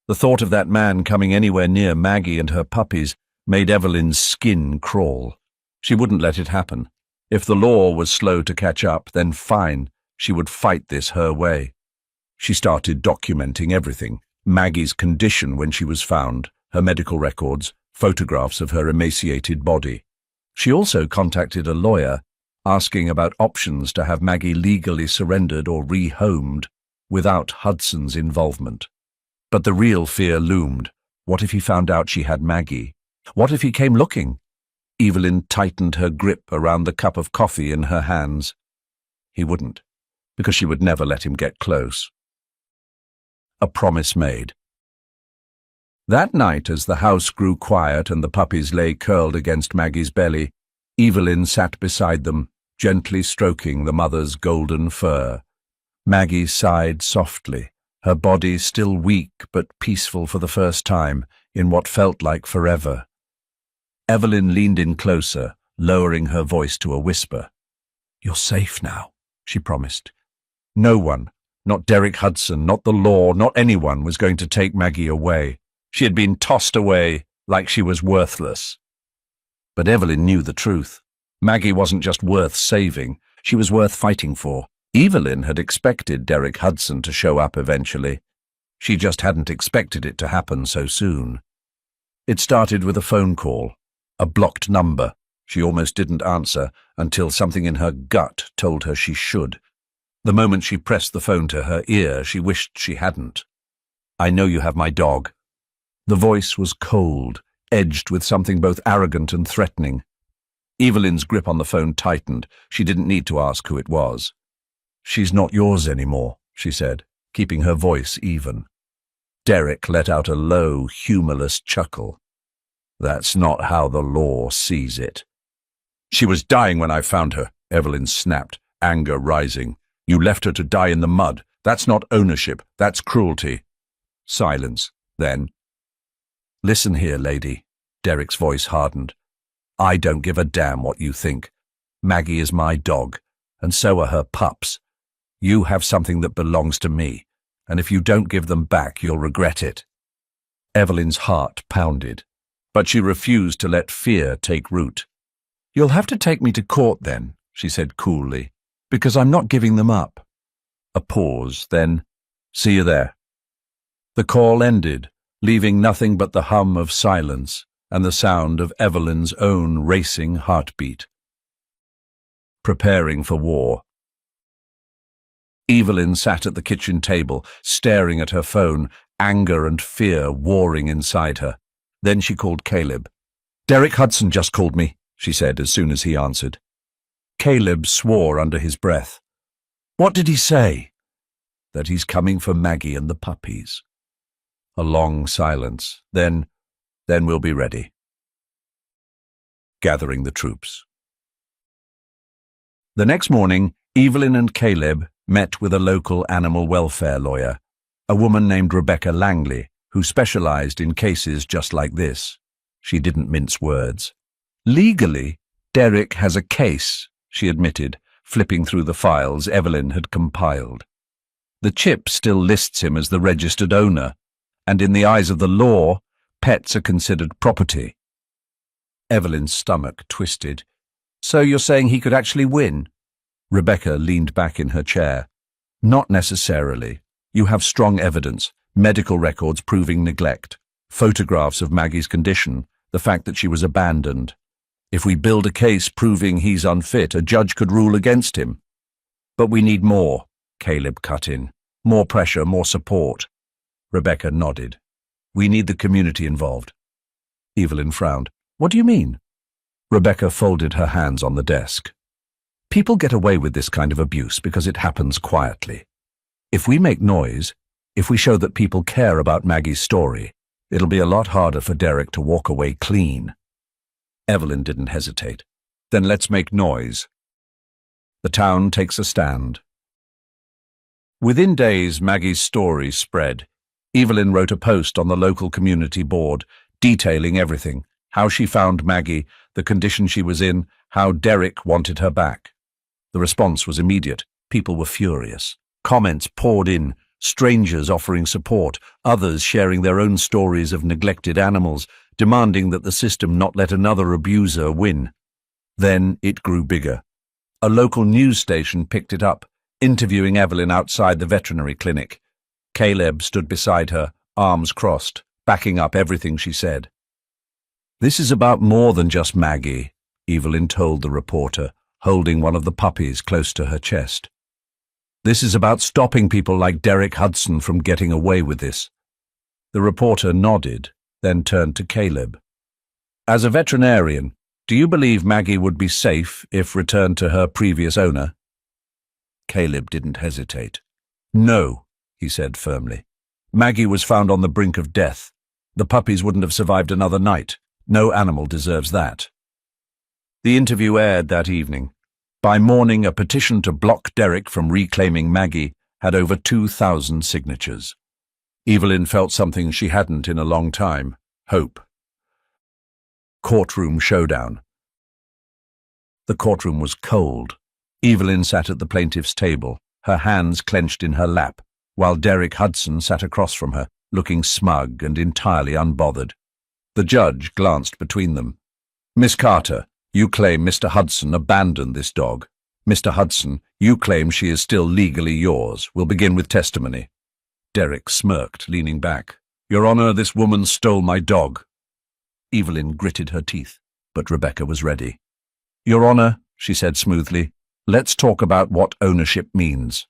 The thought of that man coming anywhere near Maggie and her puppies made Evelyn's skin crawl. She wouldn't let it happen. If the law was slow to catch up, then fine, she would fight this her way. She started documenting everything: Maggie's condition when she was found, her medical records, photographs of her emaciated body. She also contacted a lawyer, asking about options to have Maggie legally surrendered or rehomed without Hudson's involvement. But the real fear loomed. What if he found out she had Maggie? What if he came looking? Evelyn tightened her grip around the cup of coffee in her hands. He wouldn't, because she would never let him get close. A promise made. That night, as the house grew quiet and the puppies lay curled against Maggie's belly, Evelyn sat beside them, gently stroking the mother's golden fur. Maggie sighed softly, her body still weak but peaceful for the first time in what felt like forever. Evelyn leaned in closer, lowering her voice to a whisper. "You're safe now," she promised. "No one, Not Derek Hudson, not the law, not anyone was going to take Maggie away. She had been tossed away like she was worthless. But Evelyn knew the truth. Maggie wasn't just worth saving, she was worth fighting for. Evelyn had expected Derek Hudson to show up eventually. She just hadn't expected it to happen so soon. It started with a phone call, a blocked number. She almost didn't answer until something in her gut told her she should. The moment she pressed the phone to her ear, she wished she hadn't. "I know you have my dog." The voice was cold, edged with something both arrogant and threatening. Evelyn's grip on the phone tightened. She didn't need to ask who it was. "She's not yours anymore," she said, keeping her voice even. Derek let out a low, humorless chuckle. "That's not how the law sees it." "She was dying when I found her," Evelyn snapped, anger rising. "You left her to die in the mud. That's not ownership, that's cruelty." Silence, then. "Listen here, lady." Derek's voice hardened. "I don't give a damn what you think. Maggie is my dog, and so are her pups. You have something that belongs to me, and if you don't give them back, you'll regret it." Evelyn's heart pounded, but she refused to let fear take root. "You'll have to take me to court then," she said coolly, "because I'm not giving them up." A pause, then, "See you there." The call ended, leaving nothing but the hum of silence and the sound of Evelyn's own racing heartbeat. Preparing for war. Evelyn sat at the kitchen table, staring at her phone, anger and fear warring inside her. Then she called Caleb. "Derek Hudson just called me," she said as soon as he answered. Caleb swore under his breath. "What did he say?" "That he's coming for Maggie and the puppies." A long silence. Then we'll be ready. Gathering the troops. The next morning, Evelyn and Caleb met with a local animal welfare lawyer, a woman named Rebecca Langley, who specialized in cases just like this. She didn't mince words. "Legally, Derek has a case," she admitted, flipping through the files Evelyn had compiled. "The chip still lists him as the registered owner, and in the eyes of the law, pets are considered property." Evelyn's stomach twisted. "So you're saying he could actually win?" Rebecca leaned back in her chair. "Not necessarily. You have strong evidence, medical records proving neglect, photographs of Maggie's condition, the fact that she was abandoned. If we build a case proving he's unfit, a judge could rule against him." "But we need more," Caleb cut in. "More pressure, more support." Rebecca nodded. "We need the community involved." Evelyn frowned. "What do you mean?" Rebecca folded her hands on the desk. "People get away with this kind of abuse because it happens quietly. If we make noise, if we show that people care about Maggie's story, it'll be a lot harder for Derek to walk away clean." Evelyn didn't hesitate. "Then let's make noise." The town takes a stand. Within days, Maggie's story spread. Evelyn wrote a post on the local community board, detailing everything: how she found Maggie, the condition she was in, how Derek wanted her back. The response was immediate. People were furious. Comments poured in, strangers offering support, others sharing their own stories of neglected animals, demanding that the system not let another abuser win. Then it grew bigger. A local news station picked it up, interviewing Evelyn outside the veterinary clinic. Caleb stood beside her, arms crossed, backing up everything she said. "This is about more than just Maggie," Evelyn told the reporter, holding one of the puppies close to her chest. "This is about stopping people like Derek Hudson from getting away with this." The reporter nodded, then turned to Caleb. "As a veterinarian, do you believe Maggie would be safe if returned to her previous owner?" Caleb didn't hesitate. "No," he said firmly. "Maggie was found on the brink of death. The puppies wouldn't have survived another night. No animal deserves that." The interview aired that evening. By morning, a petition to block Derek from reclaiming Maggie had over 2,000 signatures. Evelyn felt something she hadn't in a long time: hope. Courtroom showdown. The courtroom was cold. Evelyn sat at the plaintiff's table, her hands clenched in her lap, while Derek Hudson sat across from her, looking smug and entirely unbothered. The judge glanced between them. "Miss Carter, you claim Mr. Hudson abandoned this dog. Mr. Hudson, you claim she is still legally yours. We'll begin with testimony." Derek smirked, leaning back. "Your Honor, this woman stole my dog." Evelyn gritted her teeth, but Rebecca was ready. "Your Honor," she said smoothly, "let's talk about what ownership means."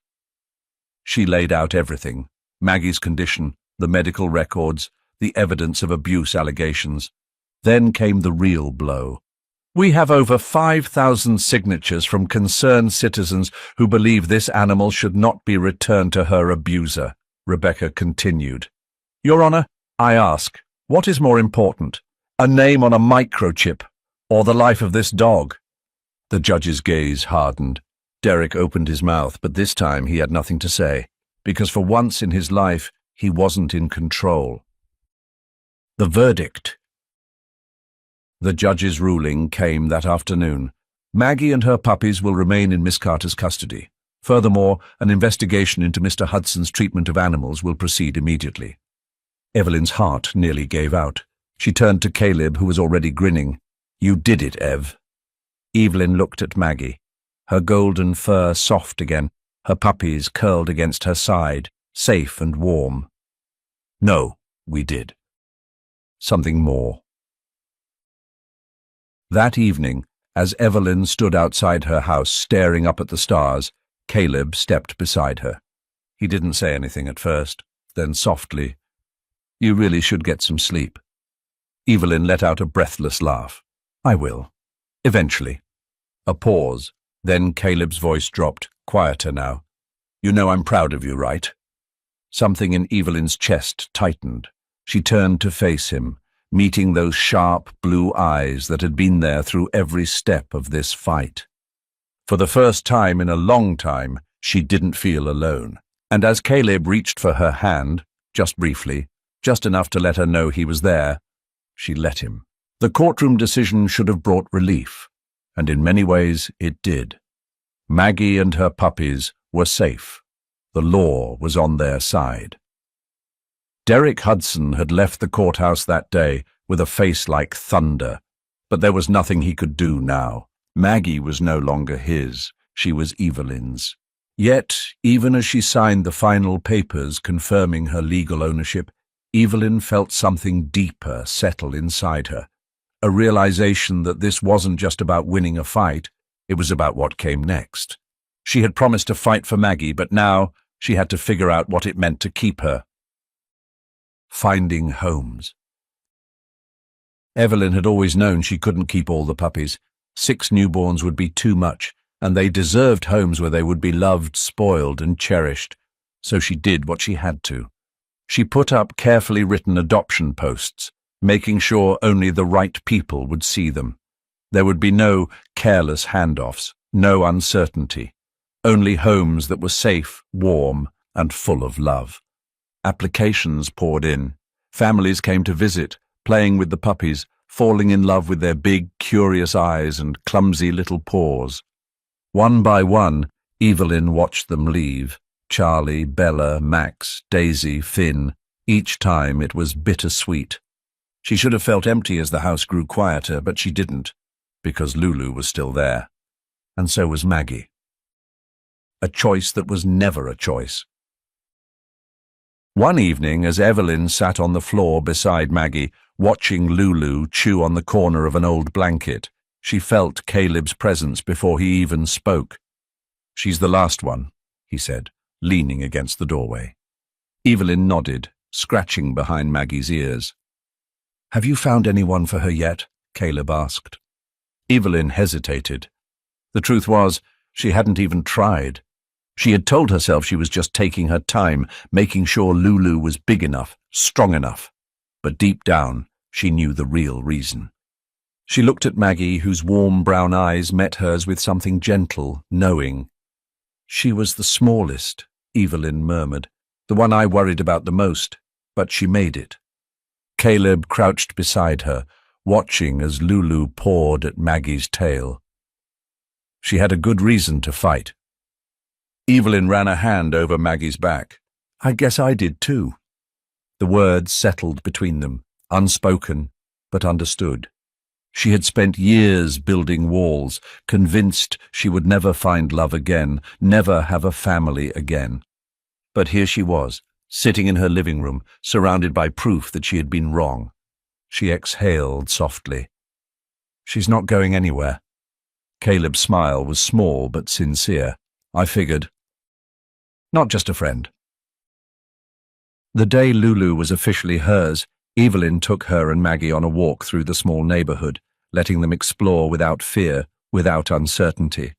She laid out everything: Maggie's condition, the medical records, the evidence of abuse allegations. Then came the real blow. "We have over 5,000 signatures from concerned citizens who believe this animal should not be returned to her abuser," Rebecca continued. "Your Honor, I ask, what is more important, a name on a microchip or the life of this dog?" The judge's gaze hardened. Derek opened his mouth, but this time he had nothing to say, because for once in his life he wasn't in control. The verdict. The judge's ruling came that afternoon. Maggie and her puppies will remain in Miss Carter's custody. Furthermore, an investigation into Mr. Hudson's treatment of animals will proceed immediately. Evelyn's heart nearly gave out. She turned to Caleb, who was already grinning. "You did it, Ev." Evelyn looked at Maggie, her golden fur soft again, her puppies curled against her side, safe and warm. "No, we did. Something more." That evening, as Evelyn stood outside her house staring up at the stars, Caleb stepped beside her. He didn't say anything at first, then softly, "You really should get some sleep." Evelyn let out a breathless laugh. "I will. Eventually." A pause, then Caleb's voice dropped, quieter now. "You know I'm proud of you, right?" Something in Evelyn's chest tightened. She turned to face him, meeting those sharp blue eyes that had been there through every step of this fight. For the first time in a long time, she didn't feel alone. And as Caleb reached for her hand, just briefly, just enough to let her know he was there, she let him. The courtroom decision should have brought relief, and in many ways it did. Maggie and her puppies were safe. The law was on their side. Derek Hudson had left the courthouse that day with a face like thunder, but there was nothing he could do now. Maggie was no longer his, she was Evelyn's. Yet, even as she signed the final papers confirming her legal ownership, Evelyn felt something deeper settle inside her, a realization that this wasn't just about winning a fight, it was about what came next. She had promised to fight for Maggie, but now she had to figure out what it meant to keep her. Finding homes. Evelyn had always known she couldn't keep all the puppies. 6 newborns would be too much, and they deserved homes where they would be loved, spoiled, and cherished. So she did what she had to. She put up carefully written adoption posts, making sure only the right people would see them. There would be no careless handoffs, no uncertainty, only homes that were safe, warm, and full of love. Applications poured in. Families came to visit, playing with the puppies, falling in love with their big, curious eyes and clumsy little paws. One by one, Evelyn watched them leave. Charlie, Bella, Max, Daisy, Finn. Each time it was bittersweet. She should have felt empty as the house grew quieter, but she didn't, because Lulu was still there. And so was Maggie. A choice that was never a choice. One evening, as Evelyn sat on the floor beside Maggie, watching Lulu chew on the corner of an old blanket, she felt Caleb's presence before he even spoke. "She's the last one," he said, leaning against the doorway. Evelyn nodded, scratching behind Maggie's ears. "Have you found anyone for her yet?" Caleb asked. Evelyn hesitated. The truth was, she hadn't even tried. She had told herself she was just taking her time, making sure Lulu was big enough, strong enough. But deep down, she knew the real reason. She looked at Maggie, whose warm brown eyes met hers with something gentle, knowing. "She was the smallest," Evelyn murmured, "the one I worried about the most, but she made it." Caleb crouched beside her, watching as Lulu pawed at Maggie's tail. She had a good reason to fight. Evelyn ran a hand over Maggie's back. I guess I did too. The words settled between them, unspoken, but understood. She had spent years building walls, convinced she would never find love again, never have a family again. But here she was, sitting in her living room, surrounded by proof that she had been wrong. She exhaled softly. She's not going anywhere. Caleb's smile was small but sincere. I figured. Not just a friend. The day Lulu was officially hers, Evelyn took her and Maggie on a walk through the small neighborhood, letting them explore without fear, without uncertainty.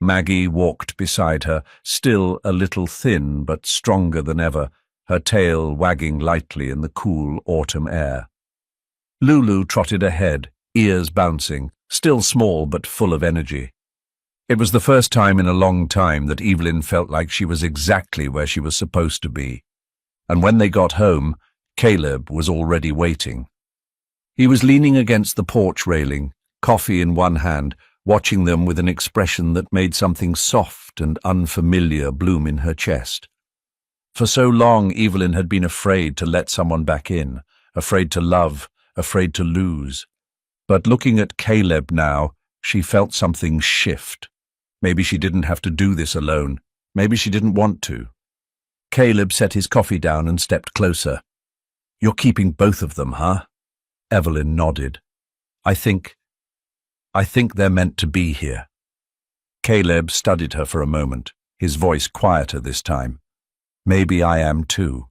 Maggie walked beside her, still a little thin but stronger than ever, her tail wagging lightly in the cool autumn air. Lulu trotted ahead, ears bouncing, still small but full of energy. It was the first time in a long time that Evelyn felt like she was exactly where she was supposed to be. And when they got home, Caleb was already waiting. He was leaning against the porch railing, coffee in one hand, watching them with an expression that made something soft and unfamiliar bloom in her chest. For so long, Evelyn had been afraid to let someone back in, afraid to love, afraid to lose. But looking at Caleb now, she felt something shift. Maybe she didn't have to do this alone. Maybe she didn't want to. Caleb set his coffee down and stepped closer. You're keeping both of them, huh? Evelyn nodded. I think they're meant to be here. Caleb studied her for a moment, his voice quieter this time. Maybe I am too.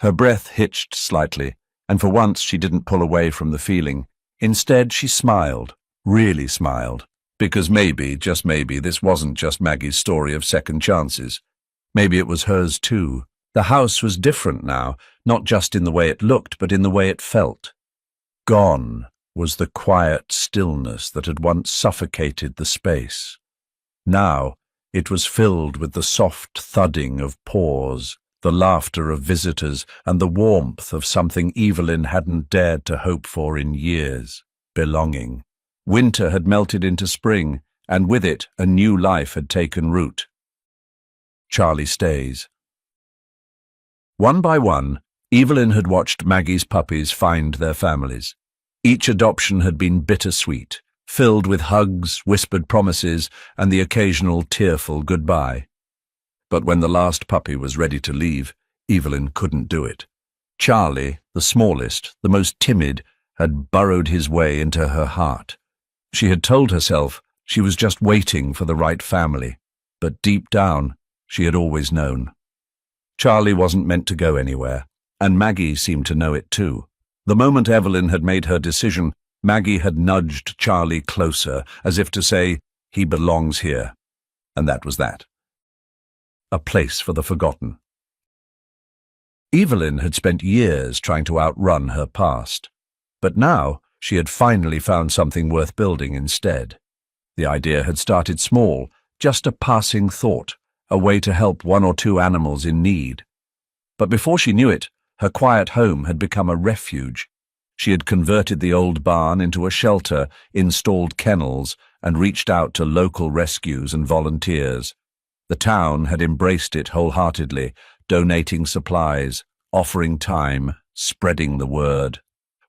Her breath hitched slightly, and for once she didn't pull away from the feeling. Instead, she smiled, really smiled, because maybe, just maybe, this wasn't just Maggie's story of second chances. Maybe it was hers too. The house was different now, not just in the way it looked, but in the way it felt. Gone was the quiet stillness that had once suffocated the space. Now it was filled with the soft thudding of paws, the laughter of visitors, and the warmth of something Evelyn hadn't dared to hope for in years, belonging. Winter had melted into spring, and with it a new life had taken root. Charlie stays. One by one, Evelyn had watched Maggie's puppies find their families. Each adoption had been bittersweet, filled with hugs, whispered promises, and the occasional tearful goodbye. But when the last puppy was ready to leave, Evelyn couldn't do it. Charlie, the smallest, the most timid, had burrowed his way into her heart. She had told herself she was just waiting for the right family, but deep down, she had always known. Charlie wasn't meant to go anywhere, and Maggie seemed to know it too. The moment Evelyn had made her decision, Maggie had nudged Charlie closer, as if to say, he belongs here. And that was that. A place for the forgotten. Evelyn had spent years trying to outrun her past, but now she had finally found something worth building instead. The idea had started small, just a passing thought, a way to help one or two animals in need. But before she knew it, her quiet home had become a refuge. She had converted the old barn into a shelter, installed kennels, and reached out to local rescues and volunteers. The town had embraced it wholeheartedly, donating supplies, offering time, spreading the word.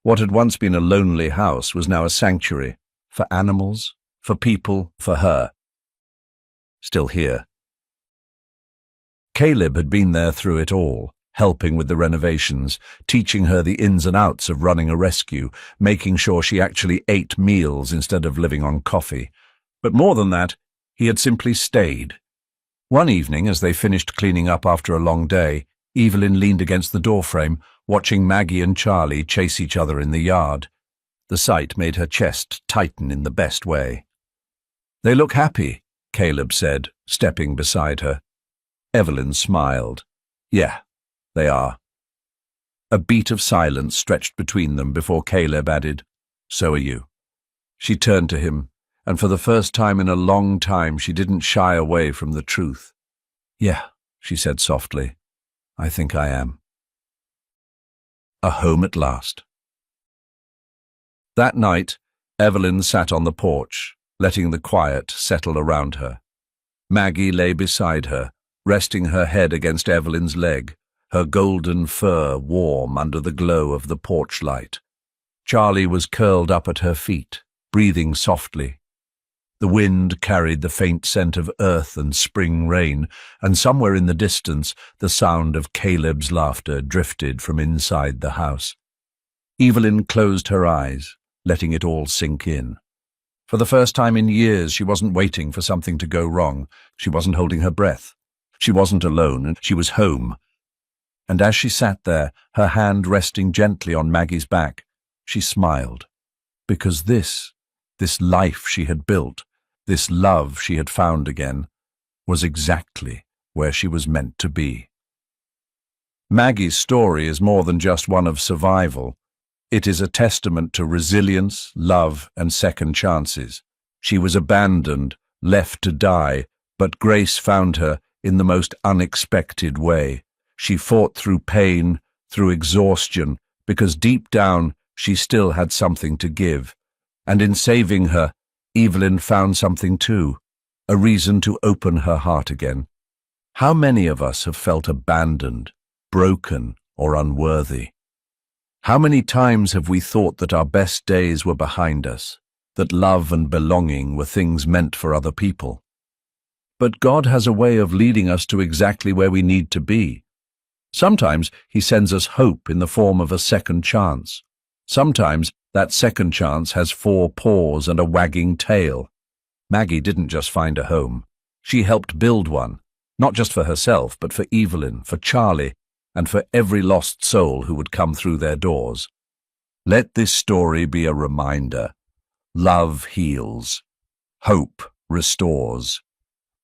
What had once been a lonely house was now a sanctuary, for animals, for people, for her. Still here. Caleb had been there through it all, helping with the renovations, teaching her the ins and outs of running a rescue, making sure she actually ate meals instead of living on coffee. But more than that, he had simply stayed. One evening, as they finished cleaning up after a long day, Evelyn leaned against the doorframe, watching Maggie and Charlie chase each other in the yard. The sight made her chest tighten in the best way. "They look happy," Caleb said, stepping beside her. Evelyn smiled. "Yeah, they are." A beat of silence stretched between them before Caleb added, "So are you." She turned to him, and for the first time in a long time she didn't shy away from the truth. "Yeah," she said softly, "I think I am." A home at last. That night, Evelyn sat on the porch, letting the quiet settle around her. Maggie lay beside her, resting her head against Evelyn's leg, her golden fur warm under the glow of the porch light. Charlie was curled up at her feet, breathing softly. The wind carried the faint scent of earth and spring rain, and somewhere in the distance the sound of Caleb's laughter drifted from inside the house. Evelyn closed her eyes, letting it all sink in. For the first time in years, she wasn't waiting for something to go wrong. She wasn't holding her breath. She wasn't alone, and she was home. And as she sat there, her hand resting gently on Maggie's back, she smiled. Because this life she had built, this love she had found again, was exactly where she was meant to be. Maggie's story is more than just one of survival. It is a testament to resilience, love, and second chances. She was abandoned, left to die, but grace found her in the most unexpected way. She fought through pain, through exhaustion, because deep down she still had something to give. And in saving her, Evelyn found something too, a reason to open her heart again. How many of us have felt abandoned, broken, or unworthy? How many times have we thought that our best days were behind us, that love and belonging were things meant for other people? But God has a way of leading us to exactly where we need to be. Sometimes He sends us hope in the form of a second chance. Sometimes that second chance has 4 paws and a wagging tail. Maggie didn't just find a home. She helped build one, not just for herself, but for Evelyn, for Charlie, and for every lost soul who would come through their doors. Let this story be a reminder. Love heals. Hope restores.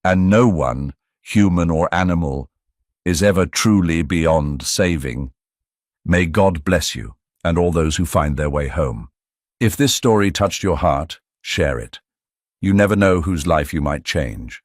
And no one, human or animal, is ever truly beyond saving. May God bless you and all those who find their way home. If this story touched your heart, share it. You never know whose life you might change.